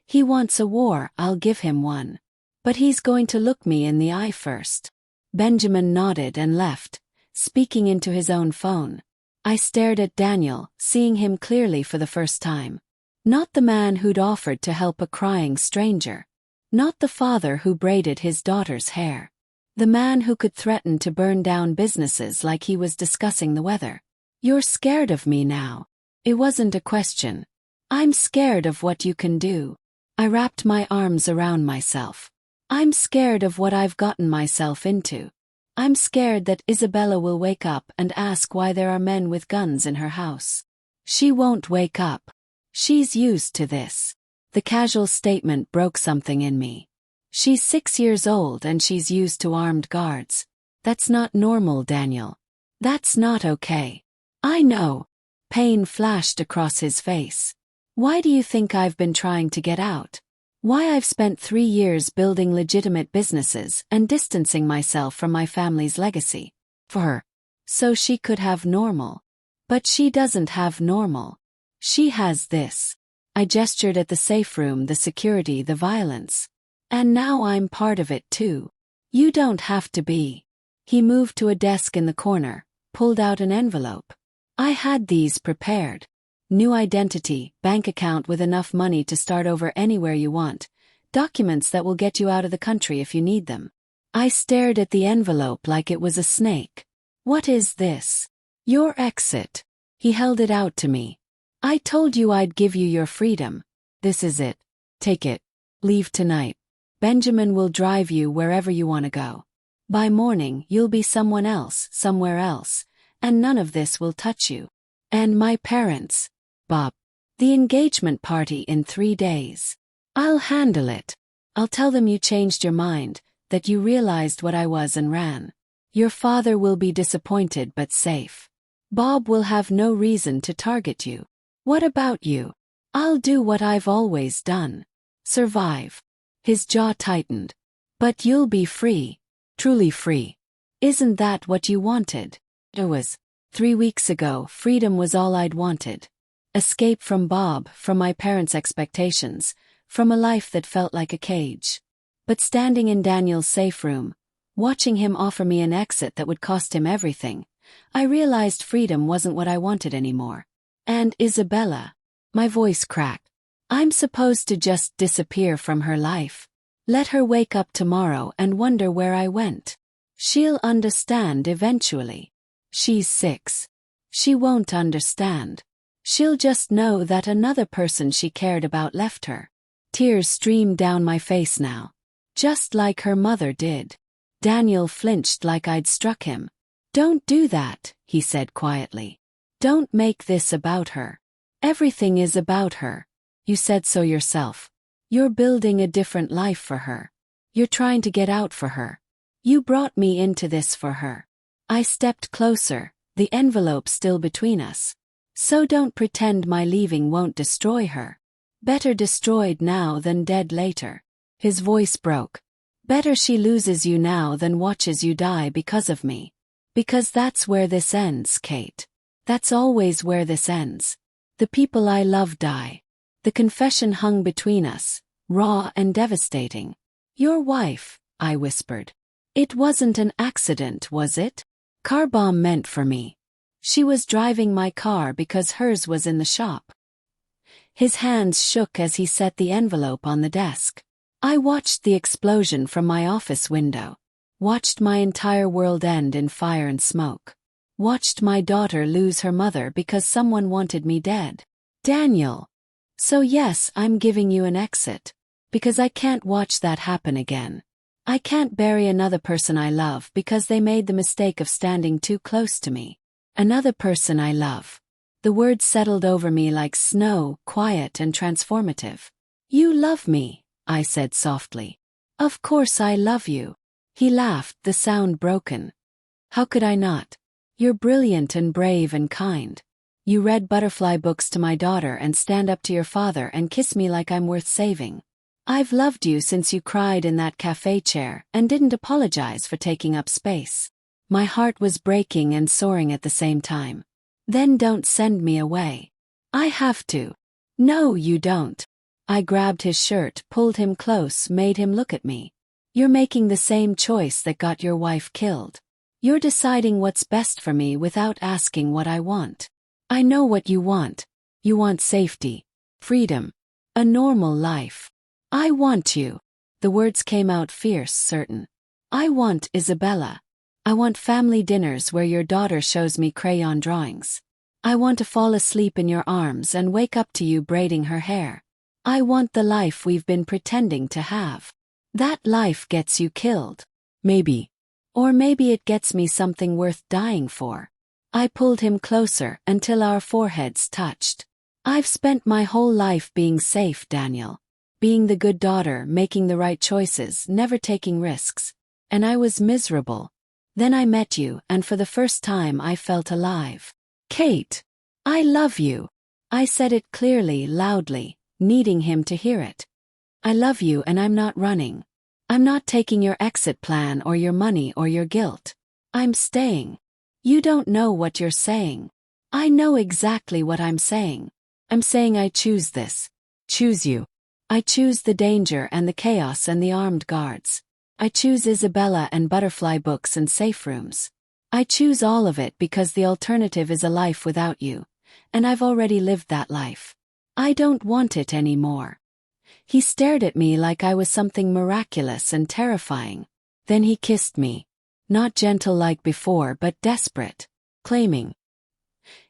"He wants a war, I'll give him one. But he's going to look me in the eye first." Benjamin nodded and left, speaking into his own phone. I stared at Daniel, seeing him clearly for the first time. Not the man who'd offered to help a crying stranger. Not the father who braided his daughter's hair. The man who could threaten to burn down businesses like he was discussing the weather. "You're scared of me now." It wasn't a question. "I'm scared of what you can do." I wrapped my arms around myself. "I'm scared of what I've gotten myself into. I'm scared that Isabella will wake up and ask why there are men with guns in her house. She won't wake up. She's used to this." The casual statement broke something in me. "She's 6 years old and she's used to armed guards. That's not normal, Daniel. That's not okay." "I know." Pain flashed across his face. "Why do you think I've been trying to get out? Why I've spent 3 years building legitimate businesses and distancing myself from my family's legacy? For her. So she could have normal. But she doesn't have normal. She has this." I gestured at the safe room, the security, the violence. "And now I'm part of it too. You don't have to be." He moved to a desk in the corner, pulled out an envelope. "I had these prepared. New identity, bank account with enough money to start over anywhere you want, documents that will get you out of the country if you need them." I stared at the envelope like it was a snake. "What is this?" "Your exit." He held it out to me. "I told you I'd give you your freedom. This is it. Take it. Leave tonight. Benjamin will drive you wherever you want to go. By morning, you'll be someone else, somewhere else, and none of this will touch you. And my parents, Bob. The engagement party in 3 days. I'll handle it. I'll tell them you changed your mind, that you realized what I was and ran. Your father will be disappointed but safe. Bob will have no reason to target you. What about you? I'll do what I've always done. Survive." His jaw tightened. "But you'll be free. Truly free. Isn't that what you wanted?" It was. 3 weeks ago, freedom was all I'd wanted. Escape from Bob, from my parents' expectations, from a life that felt like a cage. But standing in Daniel's safe room, Watching him offer me an exit that would cost him everything, I realized freedom wasn't what I wanted anymore. And Isabella. My voice cracked. I'm supposed to just disappear from her life. Let her wake up tomorrow and wonder where I went. She'll understand eventually. She's 6. She won't understand. She'll just know that another person she cared about left her. Tears streamed down my face now. Just like her mother did. Daniel flinched like I'd struck him. Don't do that, he said quietly. Don't make this about her. Everything is about her. You said so yourself. You're building a different life for her. You're trying to get out for her. You brought me into this for her. I stepped closer, the envelope still between us. So don't pretend my leaving won't destroy her. Better destroyed now than dead later. His voice broke. Better she loses you now than watches you die because of me. Because that's where this ends, Kate. That's always where this ends. The people I love die. The confession hung between us, raw and devastating. Your wife, I whispered. It wasn't an accident, was it? Car bomb meant for me. She was driving my car because hers was in the shop. His hands shook as he set the envelope on the desk. I watched the explosion from my office window. Watched my entire world end in fire and smoke. Watched my daughter lose her mother because someone wanted me dead. Daniel. So yes, I'm giving you an exit. Because I can't watch that happen again. I can't bury another person I love because they made the mistake of standing too close to me. Another person I love. The words settled over me like snow, quiet and transformative. You love me, I said softly. Of course I love you. He laughed, the sound broken. How could I not? You're brilliant and brave and kind. You read butterfly books to my daughter and stand up to your father and kiss me like I'm worth saving. I've loved you since you cried in that cafe chair and didn't apologize for taking up space. My heart was breaking and soaring at the same time. Then don't send me away. I have to. No, you don't. I grabbed his shirt, pulled him close, made him look at me. You're making the same choice that got your wife killed. You're deciding what's best for me without asking what I want. I know what you want. You want safety, freedom, a normal life. I want you. The words came out fierce, certain. I want Isabella. I want family dinners where your daughter shows me crayon drawings. I want to fall asleep in your arms and wake up to you braiding her hair. I want the life we've been pretending to have. That life gets you killed. Maybe. Or maybe it gets me something worth dying for. I pulled him closer until our foreheads touched. I've spent my whole life being safe, Daniel. Being the good daughter, making the right choices, never taking risks. And I was miserable. Then I met you, and for the first time I felt alive. Kate, I love you. I said it clearly, loudly, needing him to hear it. I love you and I'm not running. I'm not taking your exit plan or your money or your guilt. I'm staying. You don't know what you're saying. I know exactly what I'm saying. I'm saying I choose this. Choose you. I choose the danger and the chaos and the armed guards. I choose Isabella and butterfly books and safe rooms. I choose all of it because the alternative is a life without you, and I've already lived that life. I don't want it anymore. He stared at me like I was something miraculous and terrifying. Then he kissed me. Not gentle like before, but desperate, claiming.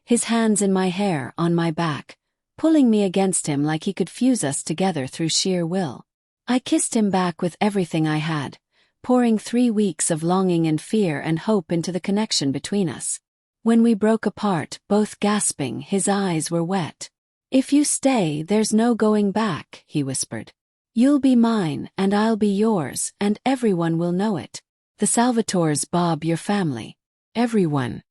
His hands in my hair, on my back, pulling me against him like he could fuse us together through sheer will. I kissed him back with everything I had, pouring 3 weeks of longing and fear and hope into the connection between us. When we broke apart, both gasping, his eyes were wet. If you stay, there's no going back, he whispered. You'll be mine, and I'll be yours, and everyone will know it. The Salvatores, Bob, your family. Everyone.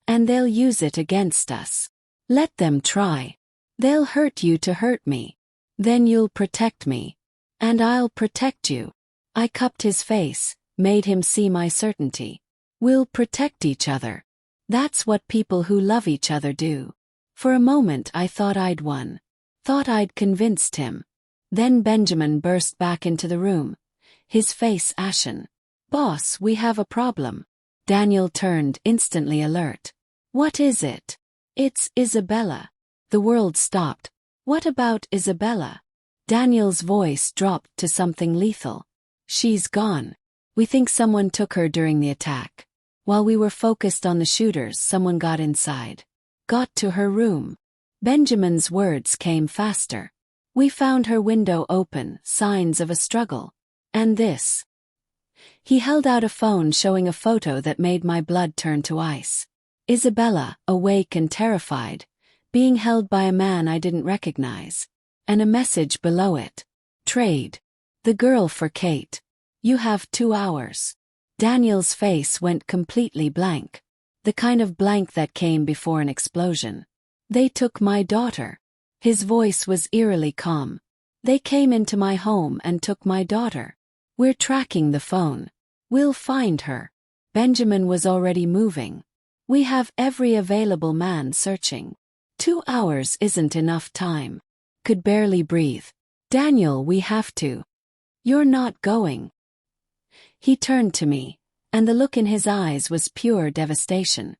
And they'll use it against us. Let them try. They'll hurt you to hurt me. Then you'll protect me. And I'll protect you. I cupped his face, made him see my certainty. We'll protect each other. That's what people who love each other do. For a moment I thought I'd won. Thought I'd convinced him. Then Benjamin burst back into the room, his face ashen. Boss, we have a problem. Daniel turned, instantly alert. What is it? It's Isabella. The world stopped. What about Isabella? Daniel's voice dropped to something lethal. She's gone. We think someone took her during the attack. While we were focused on the shooters, someone got inside. Got to her room. Benjamin's words came faster. We found her window open, signs of a struggle. And this. He held out a phone showing a photo that made my blood turn to ice. Isabella, awake and terrified, being held by a man I didn't recognize. And a message below it. Trade. The girl for Kate. You have 2 hours. Daniel's face went completely blank. The kind of blank that came before an explosion. They took my daughter. His voice was eerily calm. They came into my home and took my daughter. We're tracking the phone. We'll find her. Benjamin was already moving. We have every available man searching. 2 hours isn't enough time. Could barely breathe. Daniel, we have to. You're not going. He turned to me, and the look in his eyes was pure devastation.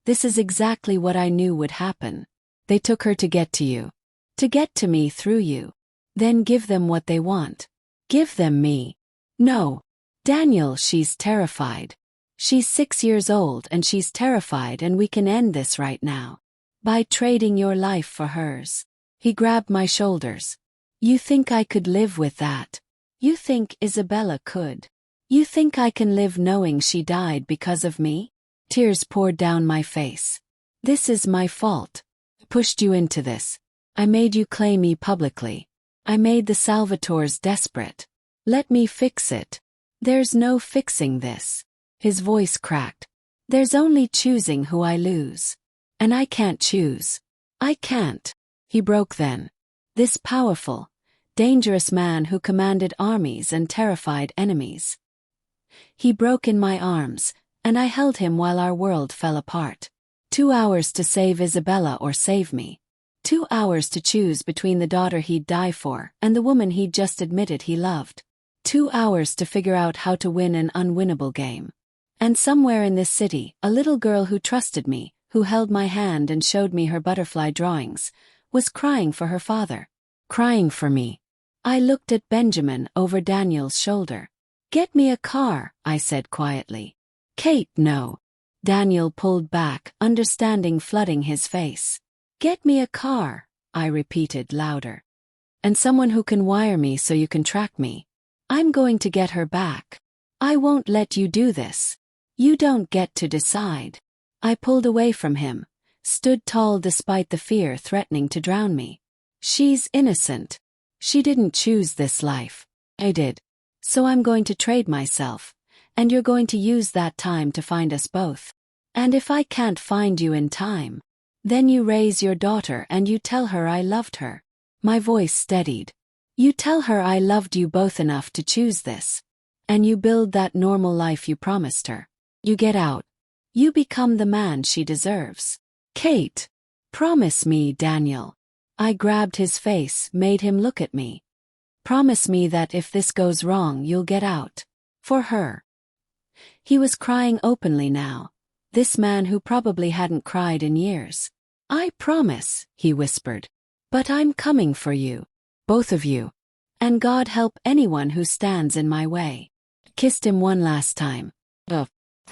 This is exactly what I knew would happen. They took her to get to you. To get to me through you. Then give them what they want. Give them me. No. Daniel, she's terrified. She's 6 years old and she's terrified, and we can end this right now. By trading your life for hers. He grabbed my shoulders. You think I could live with that? You think Isabella could? You think I can live knowing she died because of me? Tears poured down my face. This is my fault. I pushed you into this. I made you claim me publicly. I made the Salvatores desperate. Let me fix it. There's no fixing this. His voice cracked. There's only choosing who I lose. And I can't choose. I can't. He broke then. This powerful, dangerous man who commanded armies and terrified enemies. He broke in my arms, and I held him while our world fell apart. 2 hours to save Isabella or save me. 2 hours to choose between the daughter he'd die for and the woman he'd just admitted he loved. 2 hours to figure out how to win an unwinnable game. And somewhere in this city, a little girl who trusted me, who held my hand and showed me her butterfly drawings, was crying for her father. Crying for me. I looked at Benjamin over Daniel's shoulder. Get me a car, I said quietly. Kate, no. Daniel pulled back, understanding flooding his face. Get me a car, I repeated louder. And someone who can wire me so you can track me. I'm going to get her back. I won't let you do this. You don't get to decide. I pulled away from him, stood tall despite the fear threatening to drown me. She's innocent. She didn't choose this life. I did. So I'm going to trade myself, and you're going to use that time to find us both. And if I can't find you in time, then you raise your daughter and you tell her I loved her. My voice steadied. You tell her I loved you both enough to choose this. And you build that normal life you promised her. You get out. You become the man she deserves. Kate. Promise me, Daniel. I grabbed his face, made him look at me. Promise me that if this goes wrong you'll get out. For her. He was crying openly now. This man who probably hadn't cried in years. I promise, he whispered. But I'm coming for you. Both of you. And God help anyone who stands in my way. Kissed him one last time.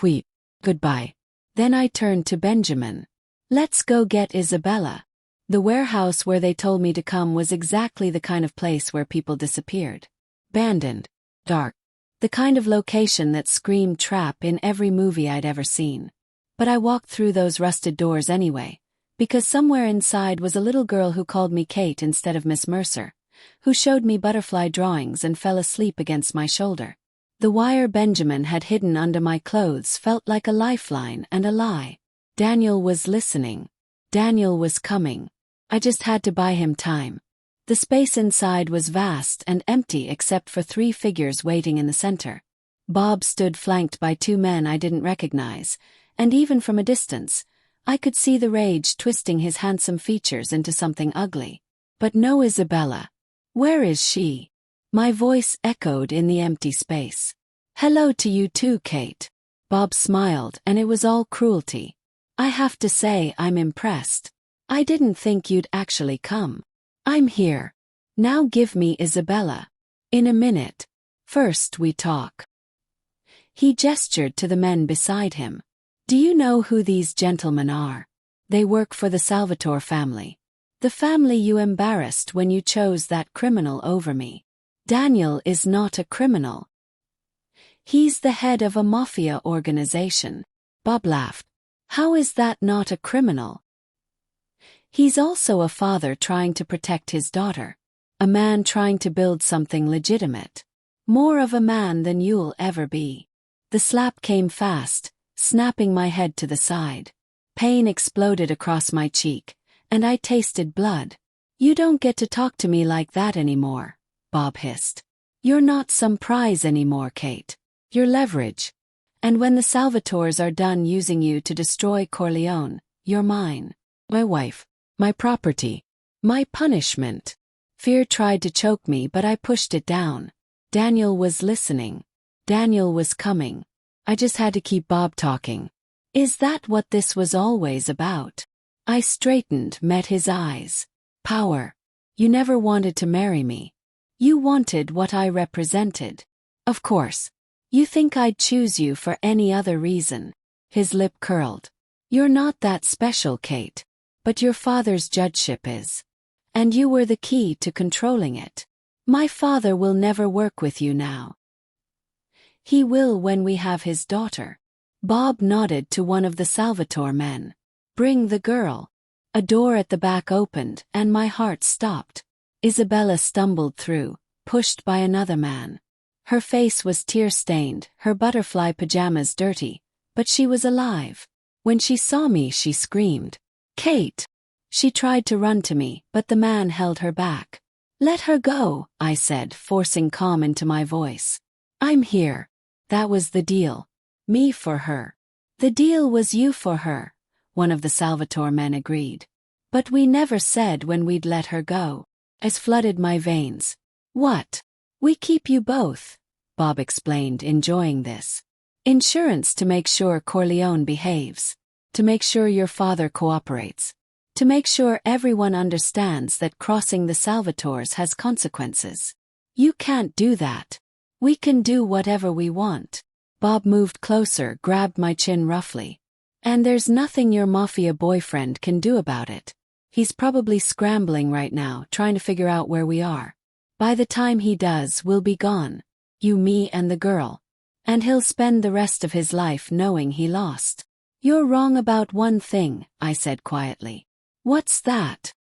Wheat. Goodbye. Then I turned to Benjamin. Let's go get Isabella. The warehouse where they told me to come was exactly the kind of place where people disappeared. Abandoned. Dark. The kind of location that screamed trap in every movie I'd ever seen. But I walked through those rusted doors anyway, because somewhere inside was a little girl who called me Kate instead of Miss Mercer, who showed me butterfly drawings and fell asleep against my shoulder. The wire Benjamin had hidden under my clothes felt like a lifeline and a lie. Daniel was listening. Daniel was coming. I just had to buy him time. The space inside was vast and empty except for 3 figures waiting in the center. Bob stood flanked by 2 men I didn't recognize, and even from a distance, I could see the rage twisting his handsome features into something ugly. But no Isabella. Where is she? My voice echoed in the empty space. Hello to you too, Kate. Bob smiled, and it was all cruelty. I have to say I'm impressed. I didn't think you'd actually come. I'm here. Now give me Isabella. In a minute. First we talk. He gestured to the men beside him. Do you know who these gentlemen are? They work for the Salvatore family. The family you embarrassed when you chose that criminal over me. Daniel is not a criminal. He's the head of a mafia organization. Bob laughed. How is that not a criminal? He's also a father trying to protect his daughter. A man trying to build something legitimate. More of a man than you'll ever be. The slap came fast, snapping my head to the side. Pain exploded across my cheek, and I tasted blood. You don't get to talk to me like that anymore, Bob hissed. You're not some prize anymore, Kate. You're leverage. And when the Salvatores are done using you to destroy Corleone, you're mine. My wife. My property. My punishment. Fear tried to choke me, but I pushed it down. Daniel was listening. Daniel was coming. I just had to keep Bob talking. Is that what this was always about? I straightened, met his eyes. Power. You never wanted to marry me. You wanted what I represented. Of course. You think I'd choose you for any other reason. His lip curled. You're not that special, Kate. But your father's judgeship is. And you were the key to controlling it. My father will never work with you now. He will when we have his daughter. Bob nodded to one of the Salvatore men. Bring the girl. A door at the back opened, and my heart stopped. Isabella stumbled through, pushed by another man. Her face was tear-stained, her butterfly pajamas dirty, but she was alive. When she saw me, she screamed. Kate! She tried to run to me, but the man held her back. Let her go, I said, forcing calm into my voice. I'm here. That was the deal. Me for her. The deal was you for her, one of the Salvatore men agreed. But we never said when we'd let her go. Ice flooded my veins. What? We keep you both, Bob explained, enjoying this. Insurance to make sure Corleone behaves. To make sure your father cooperates. To make sure everyone understands that crossing the Salvatores has consequences. You can't do that. We can do whatever we want. Bob moved closer, grabbed my chin roughly. And there's nothing your mafia boyfriend can do about it. He's probably scrambling right now, trying to figure out where we are. By the time he does, we'll be gone. You, me, and the girl. And he'll spend the rest of his life knowing he lost. You're wrong about one thing, I said quietly. What's that?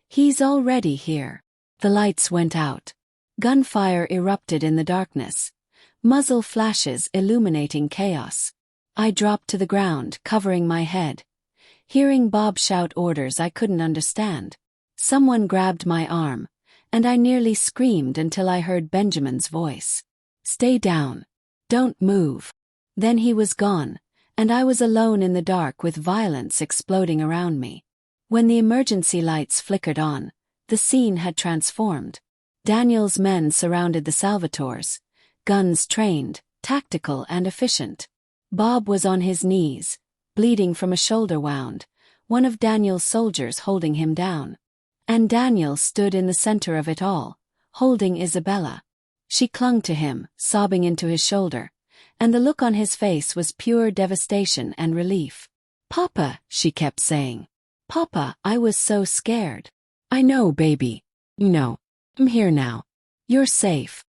He's already here. The lights went out. Gunfire erupted in the darkness. Muzzle flashes illuminating chaos. I dropped to the ground, covering my head. Hearing Bob shout orders I couldn't understand. Someone grabbed my arm, and I nearly screamed until I heard Benjamin's voice. Stay down. Don't move. Then he was gone, and I was alone in the dark with violence exploding around me. When the emergency lights flickered on, the scene had transformed. Daniel's men surrounded the Salvatores, guns trained, tactical and efficient. Bob was on his knees, bleeding from a shoulder wound, one of Daniel's soldiers holding him down. And Daniel stood in the center of it all, holding Isabella. She clung to him, sobbing into his shoulder, and the look on his face was pure devastation and relief. Papa, she kept saying. Papa, I was so scared. I know, baby. You know. I'm here now. You're safe.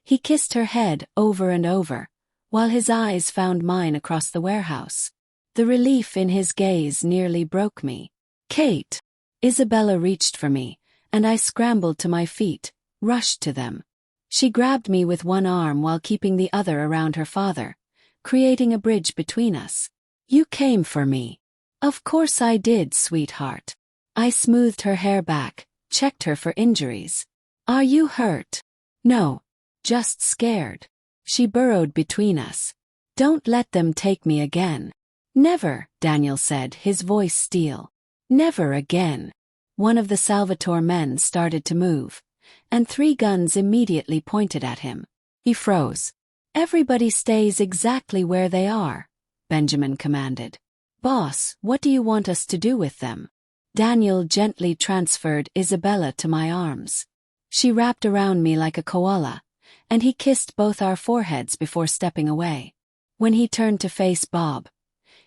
He kissed her head over and over, while his eyes found mine across the warehouse. The relief in his gaze nearly broke me. Kate! Isabella reached for me, and I scrambled to my feet, rushed to them. She grabbed me with one arm while keeping the other around her father, creating a bridge between us. You came for me. Of course I did, sweetheart. I smoothed her hair back, checked her for injuries. Are you hurt? No. Just scared. She burrowed between us. Don't let them take me again. Never, Daniel said, his voice steel. Never again. One of the Salvatore men started to move, and 3 guns immediately pointed at him. He froze. Everybody stays exactly where they are, Benjamin commanded. Boss, what do you want us to do with them? Daniel gently transferred Isabella to my arms. She wrapped around me like a koala, and he kissed both our foreheads before stepping away. When he turned to face Bob,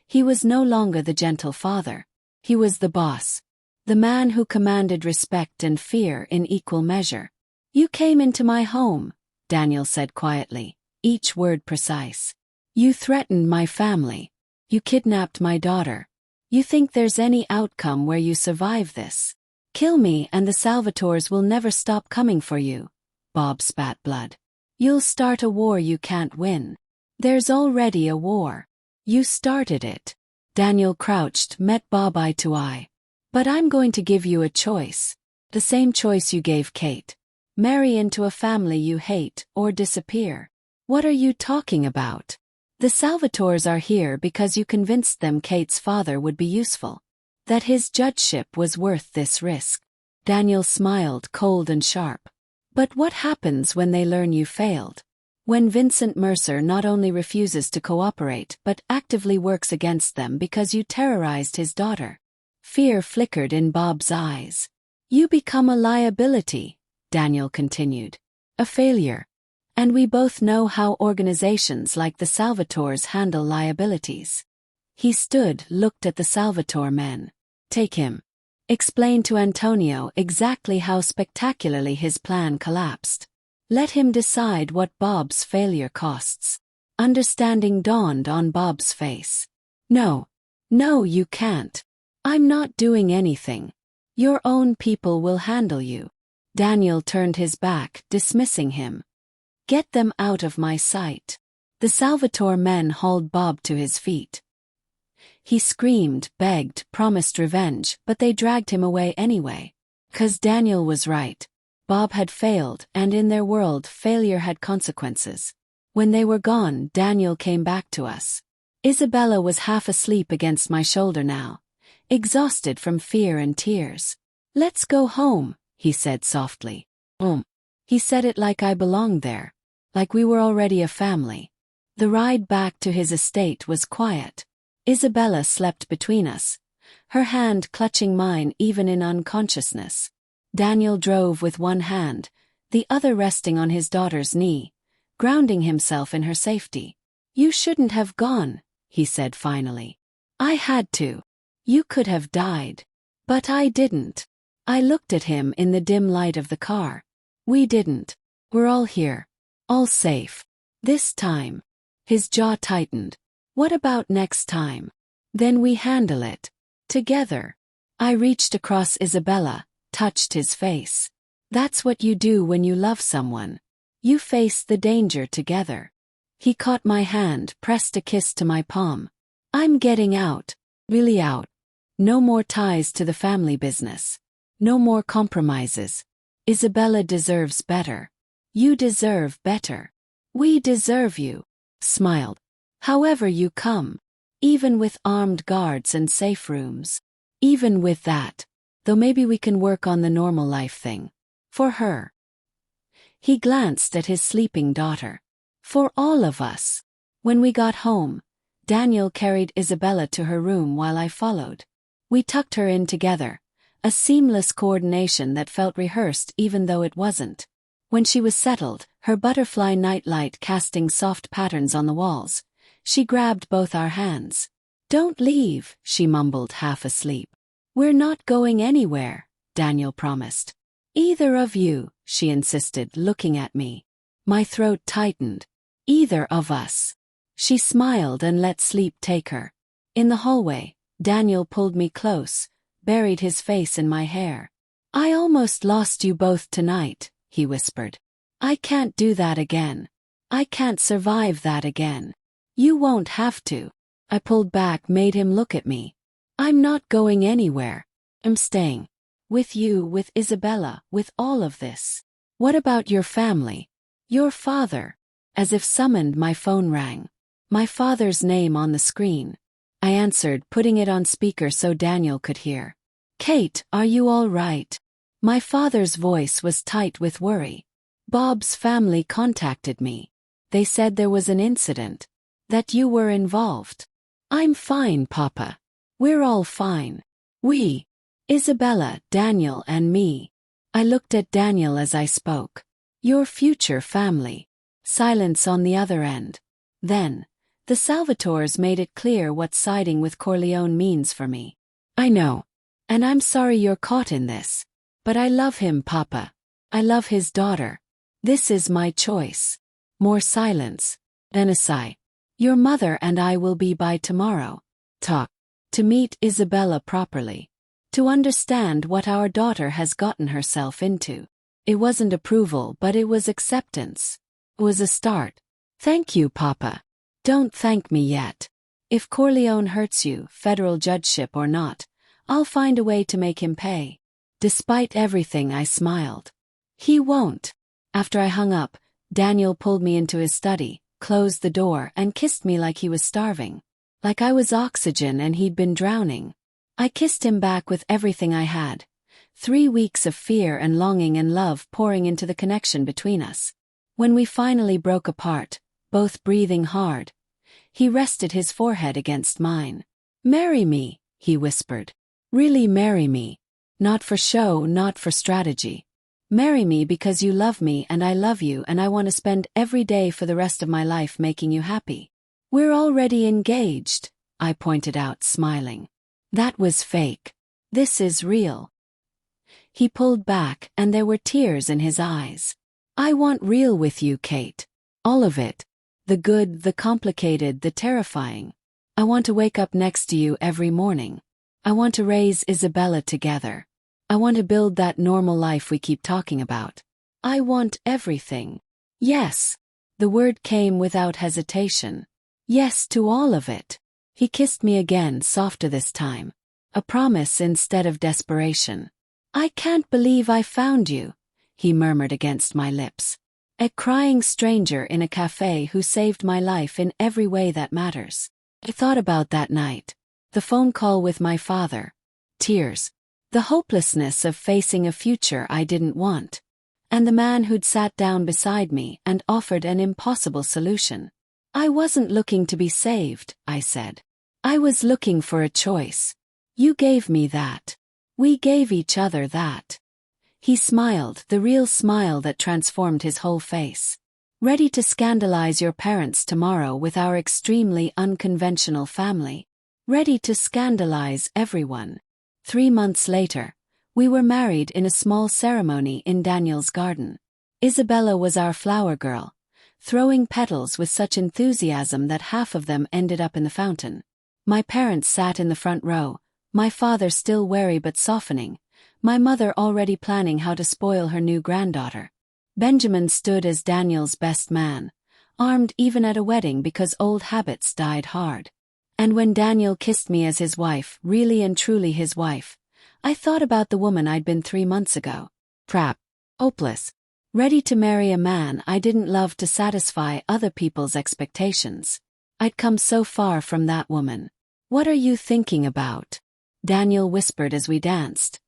he was no longer the gentle father. He was the boss. The man who commanded respect and fear in equal measure. You came into my home, Daniel said quietly, each word precise. You threatened my family. You kidnapped my daughter. You think there's any outcome where you survive this? Kill me and the Salvatores will never stop coming for you. Bob spat blood. You'll start a war you can't win. There's already a war. You started it. Daniel crouched, met Bob eye to eye. But I'm going to give you a choice. The same choice you gave Kate. Marry into a family you hate or disappear. What are you talking about? The Salvatores are here because you convinced them Kate's father would be useful. That his judgeship was worth this risk. Daniel smiled, cold and sharp. But what happens when they learn you failed? When Vincent Mercer not only refuses to cooperate but actively works against them because you terrorized his daughter? Fear flickered in Bob's eyes. You become a liability, Daniel continued. A failure. And we both know how organizations like the Salvatores handle liabilities. He stood, looked at the Salvatore men. Take him. Explain to Antonio exactly how spectacularly his plan collapsed. Let him decide what Bob's failure costs. Understanding dawned on Bob's face. No. No, you can't. I'm not doing anything. Your own people will handle you. Daniel turned his back, dismissing him. Get them out of my sight. The Salvatore men hauled Bob to his feet. He screamed, begged, promised revenge, but they dragged him away anyway. 'Cause Daniel was right. Bob had failed, and in their world failure had consequences. When they were gone, Daniel came back to us. Isabella was half asleep against my shoulder now, exhausted from fear and tears. Let's go home, he said softly. He said it like I belonged there. Like we were already a family. The ride back to his estate was quiet. Isabella slept between us, her hand clutching mine even in unconsciousness. Daniel drove with one hand, the other resting on his daughter's knee, grounding himself in her safety. You shouldn't have gone, he said finally. I had to. You could have died. But I didn't. I looked at him in the dim light of the car. We didn't. We're all here. All safe. This time. His jaw tightened. What about next time? Then we handle it. Together. I reached across Isabella, touched his face. That's what you do when you love someone. You face the danger together. He caught my hand, pressed a kiss to my palm. I'm getting out. Really out. No more ties to the family business. No more compromises. Isabella deserves better. You deserve better. We deserve you. Smiled. However you come. Even with armed guards and safe rooms. Even with that. Though maybe we can work on the normal life thing. For her. He glanced at his sleeping daughter. For all of us. When we got home, Daniel carried Isabella to her room while I followed. We tucked her in together, a seamless coordination that felt rehearsed even though it wasn't. When she was settled, her butterfly nightlight casting soft patterns on the walls, she grabbed both our hands. Don't leave, she mumbled half asleep. We're not going anywhere, Daniel promised. Either of you, she insisted, looking at me. My throat tightened. Either of us. She smiled and let sleep take her. In the hallway, Daniel pulled me close, buried his face in my hair. I almost lost you both tonight, he whispered. I can't do that again. I can't survive that again. You won't have to. I pulled back, made him look at me. I'm not going anywhere. I'm staying. With you, with Isabella, with all of this. What about your family? Your father? As if summoned, my phone rang. My father's name on the screen. I answered, putting it on speaker so Daniel could hear. Kate, are you all right? My father's voice was tight with worry. Bob's family contacted me. They said there was an incident. That you were involved. I'm fine, Papa. We're all fine. We. Isabella, Daniel, and me. I looked at Daniel as I spoke. Your future family. Silence on the other end. Then, the Salvatores made it clear what siding with Corleone means for me. I know. And I'm sorry you're caught in this. But I love him, Papa. I love his daughter. This is my choice. More silence. Then a sigh. Your mother and I will be by tomorrow. Talk. To meet Isabella properly. To understand what our daughter has gotten herself into. It wasn't approval, but it was acceptance. It was a start. Thank you, Papa. Don't thank me yet. If Corleone hurts you, federal judgeship or not, I'll find a way to make him pay. Despite everything, I smiled. He won't. After I hung up, Daniel pulled me into his study, closed the door, and kissed me like he was starving. Like I was oxygen and he'd been drowning. I kissed him back with everything I had. 3 weeks of fear and longing and love pouring into the connection between us. When we finally broke apart, both breathing hard, he rested his forehead against mine. Marry me, he whispered. Really marry me. Not for show, not for strategy. Marry me because you love me and I love you and I want to spend every day for the rest of my life making you happy. We're already engaged, I pointed out, smiling. That was fake. This is real. He pulled back and there were tears in his eyes. I want real with you, Kate. All of it. The good, the complicated, the terrifying. I want to wake up next to you every morning. I want to raise Isabella together. I want to build that normal life we keep talking about. I want everything. Yes. The word came without hesitation. Yes to all of it. He kissed me again, softer this time. A promise instead of desperation. I can't believe I found you, he murmured against my lips. A crying stranger in a cafe who saved my life in every way that matters. I thought about that night. The phone call with my father. Tears. The hopelessness of facing a future I didn't want. And the man who'd sat down beside me and offered an impossible solution. I wasn't looking to be saved, I said. I was looking for a choice. You gave me that. We gave each other that. He smiled, the real smile that transformed his whole face. Ready to scandalize your parents tomorrow with our extremely unconventional family. Ready to scandalize everyone. 3 months later, we were married in a small ceremony in Daniel's garden. Isabella was our flower girl, throwing petals with such enthusiasm that half of them ended up in the fountain. My parents sat in the front row, my father still wary but softening, my mother already planning how to spoil her new granddaughter. Benjamin stood as Daniel's best man, armed even at a wedding because old habits died hard. And when Daniel kissed me as his wife, really and truly his wife, I thought about the woman I'd been 3 months ago. Trapped, hopeless, ready to marry a man I didn't love to satisfy other people's expectations. I'd come so far from that woman. What are you thinking about? Daniel whispered as we danced.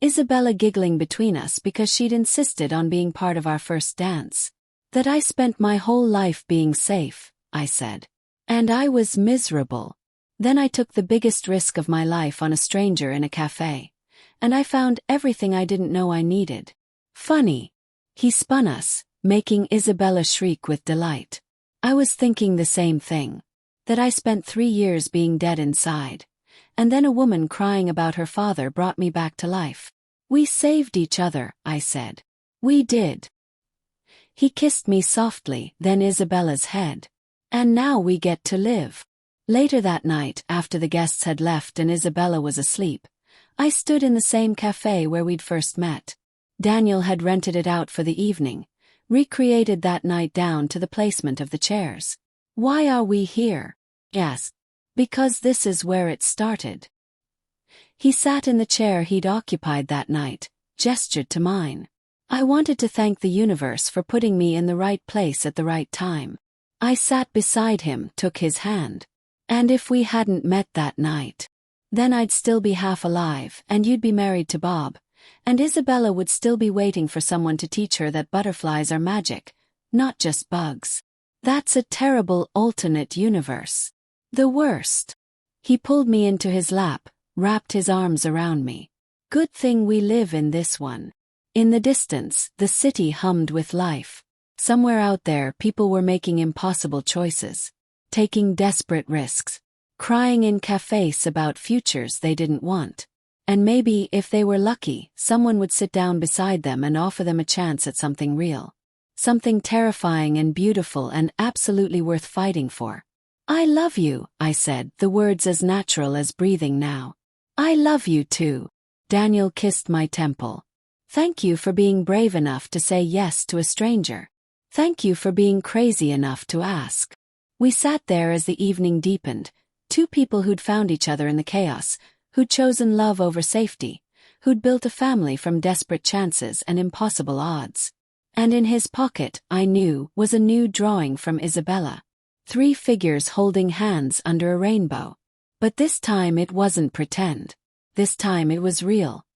Isabella giggling between us because she'd insisted on being part of our first dance. That I spent my whole life being safe, I said. And I was miserable. Then I took the biggest risk of my life on a stranger in a cafe. And I found everything I didn't know I needed. Funny. He spun us, making Isabella shriek with delight. I was thinking the same thing. That I spent 3 years being dead inside. And then a woman crying about her father brought me back to life. We saved each other, I said. We did. He kissed me softly, then Isabella's head. And now we get to live. Later that night, after the guests had left and Isabella was asleep, I stood in the same cafe where we'd first met. Daniel had rented it out for the evening, recreated that night down to the placement of the chairs. Why are we here? Yes. Because this is where it started. He sat in the chair he'd occupied that night, gestured to mine. I wanted to thank the universe for putting me in the right place at the right time. I sat beside him, took his hand. And if we hadn't met that night, then I'd still be half alive and you'd be married to Bob, and Isabella would still be waiting for someone to teach her that butterflies are magic, not just bugs. That's a terrible alternate universe. The worst. He pulled me into his lap, wrapped his arms around me. Good thing we live in this one. In the distance, the city hummed with life. Somewhere out there, people were making impossible choices, taking desperate risks, crying in cafes about futures they didn't want. And maybe, if they were lucky, someone would sit down beside them and offer them a chance at something real. Something terrifying and beautiful and absolutely worth fighting for. I love you, I said, the words as natural as breathing now. I love you too. Daniel kissed my temple. Thank you for being brave enough to say yes to a stranger. Thank you for being crazy enough to ask. We sat there as the evening deepened, two people who'd found each other in the chaos, who'd chosen love over safety, who'd built a family from desperate chances and impossible odds. And in his pocket, I knew, was a new drawing from Isabella. 3 figures holding hands under a rainbow. But this time it wasn't pretend. This time it was real.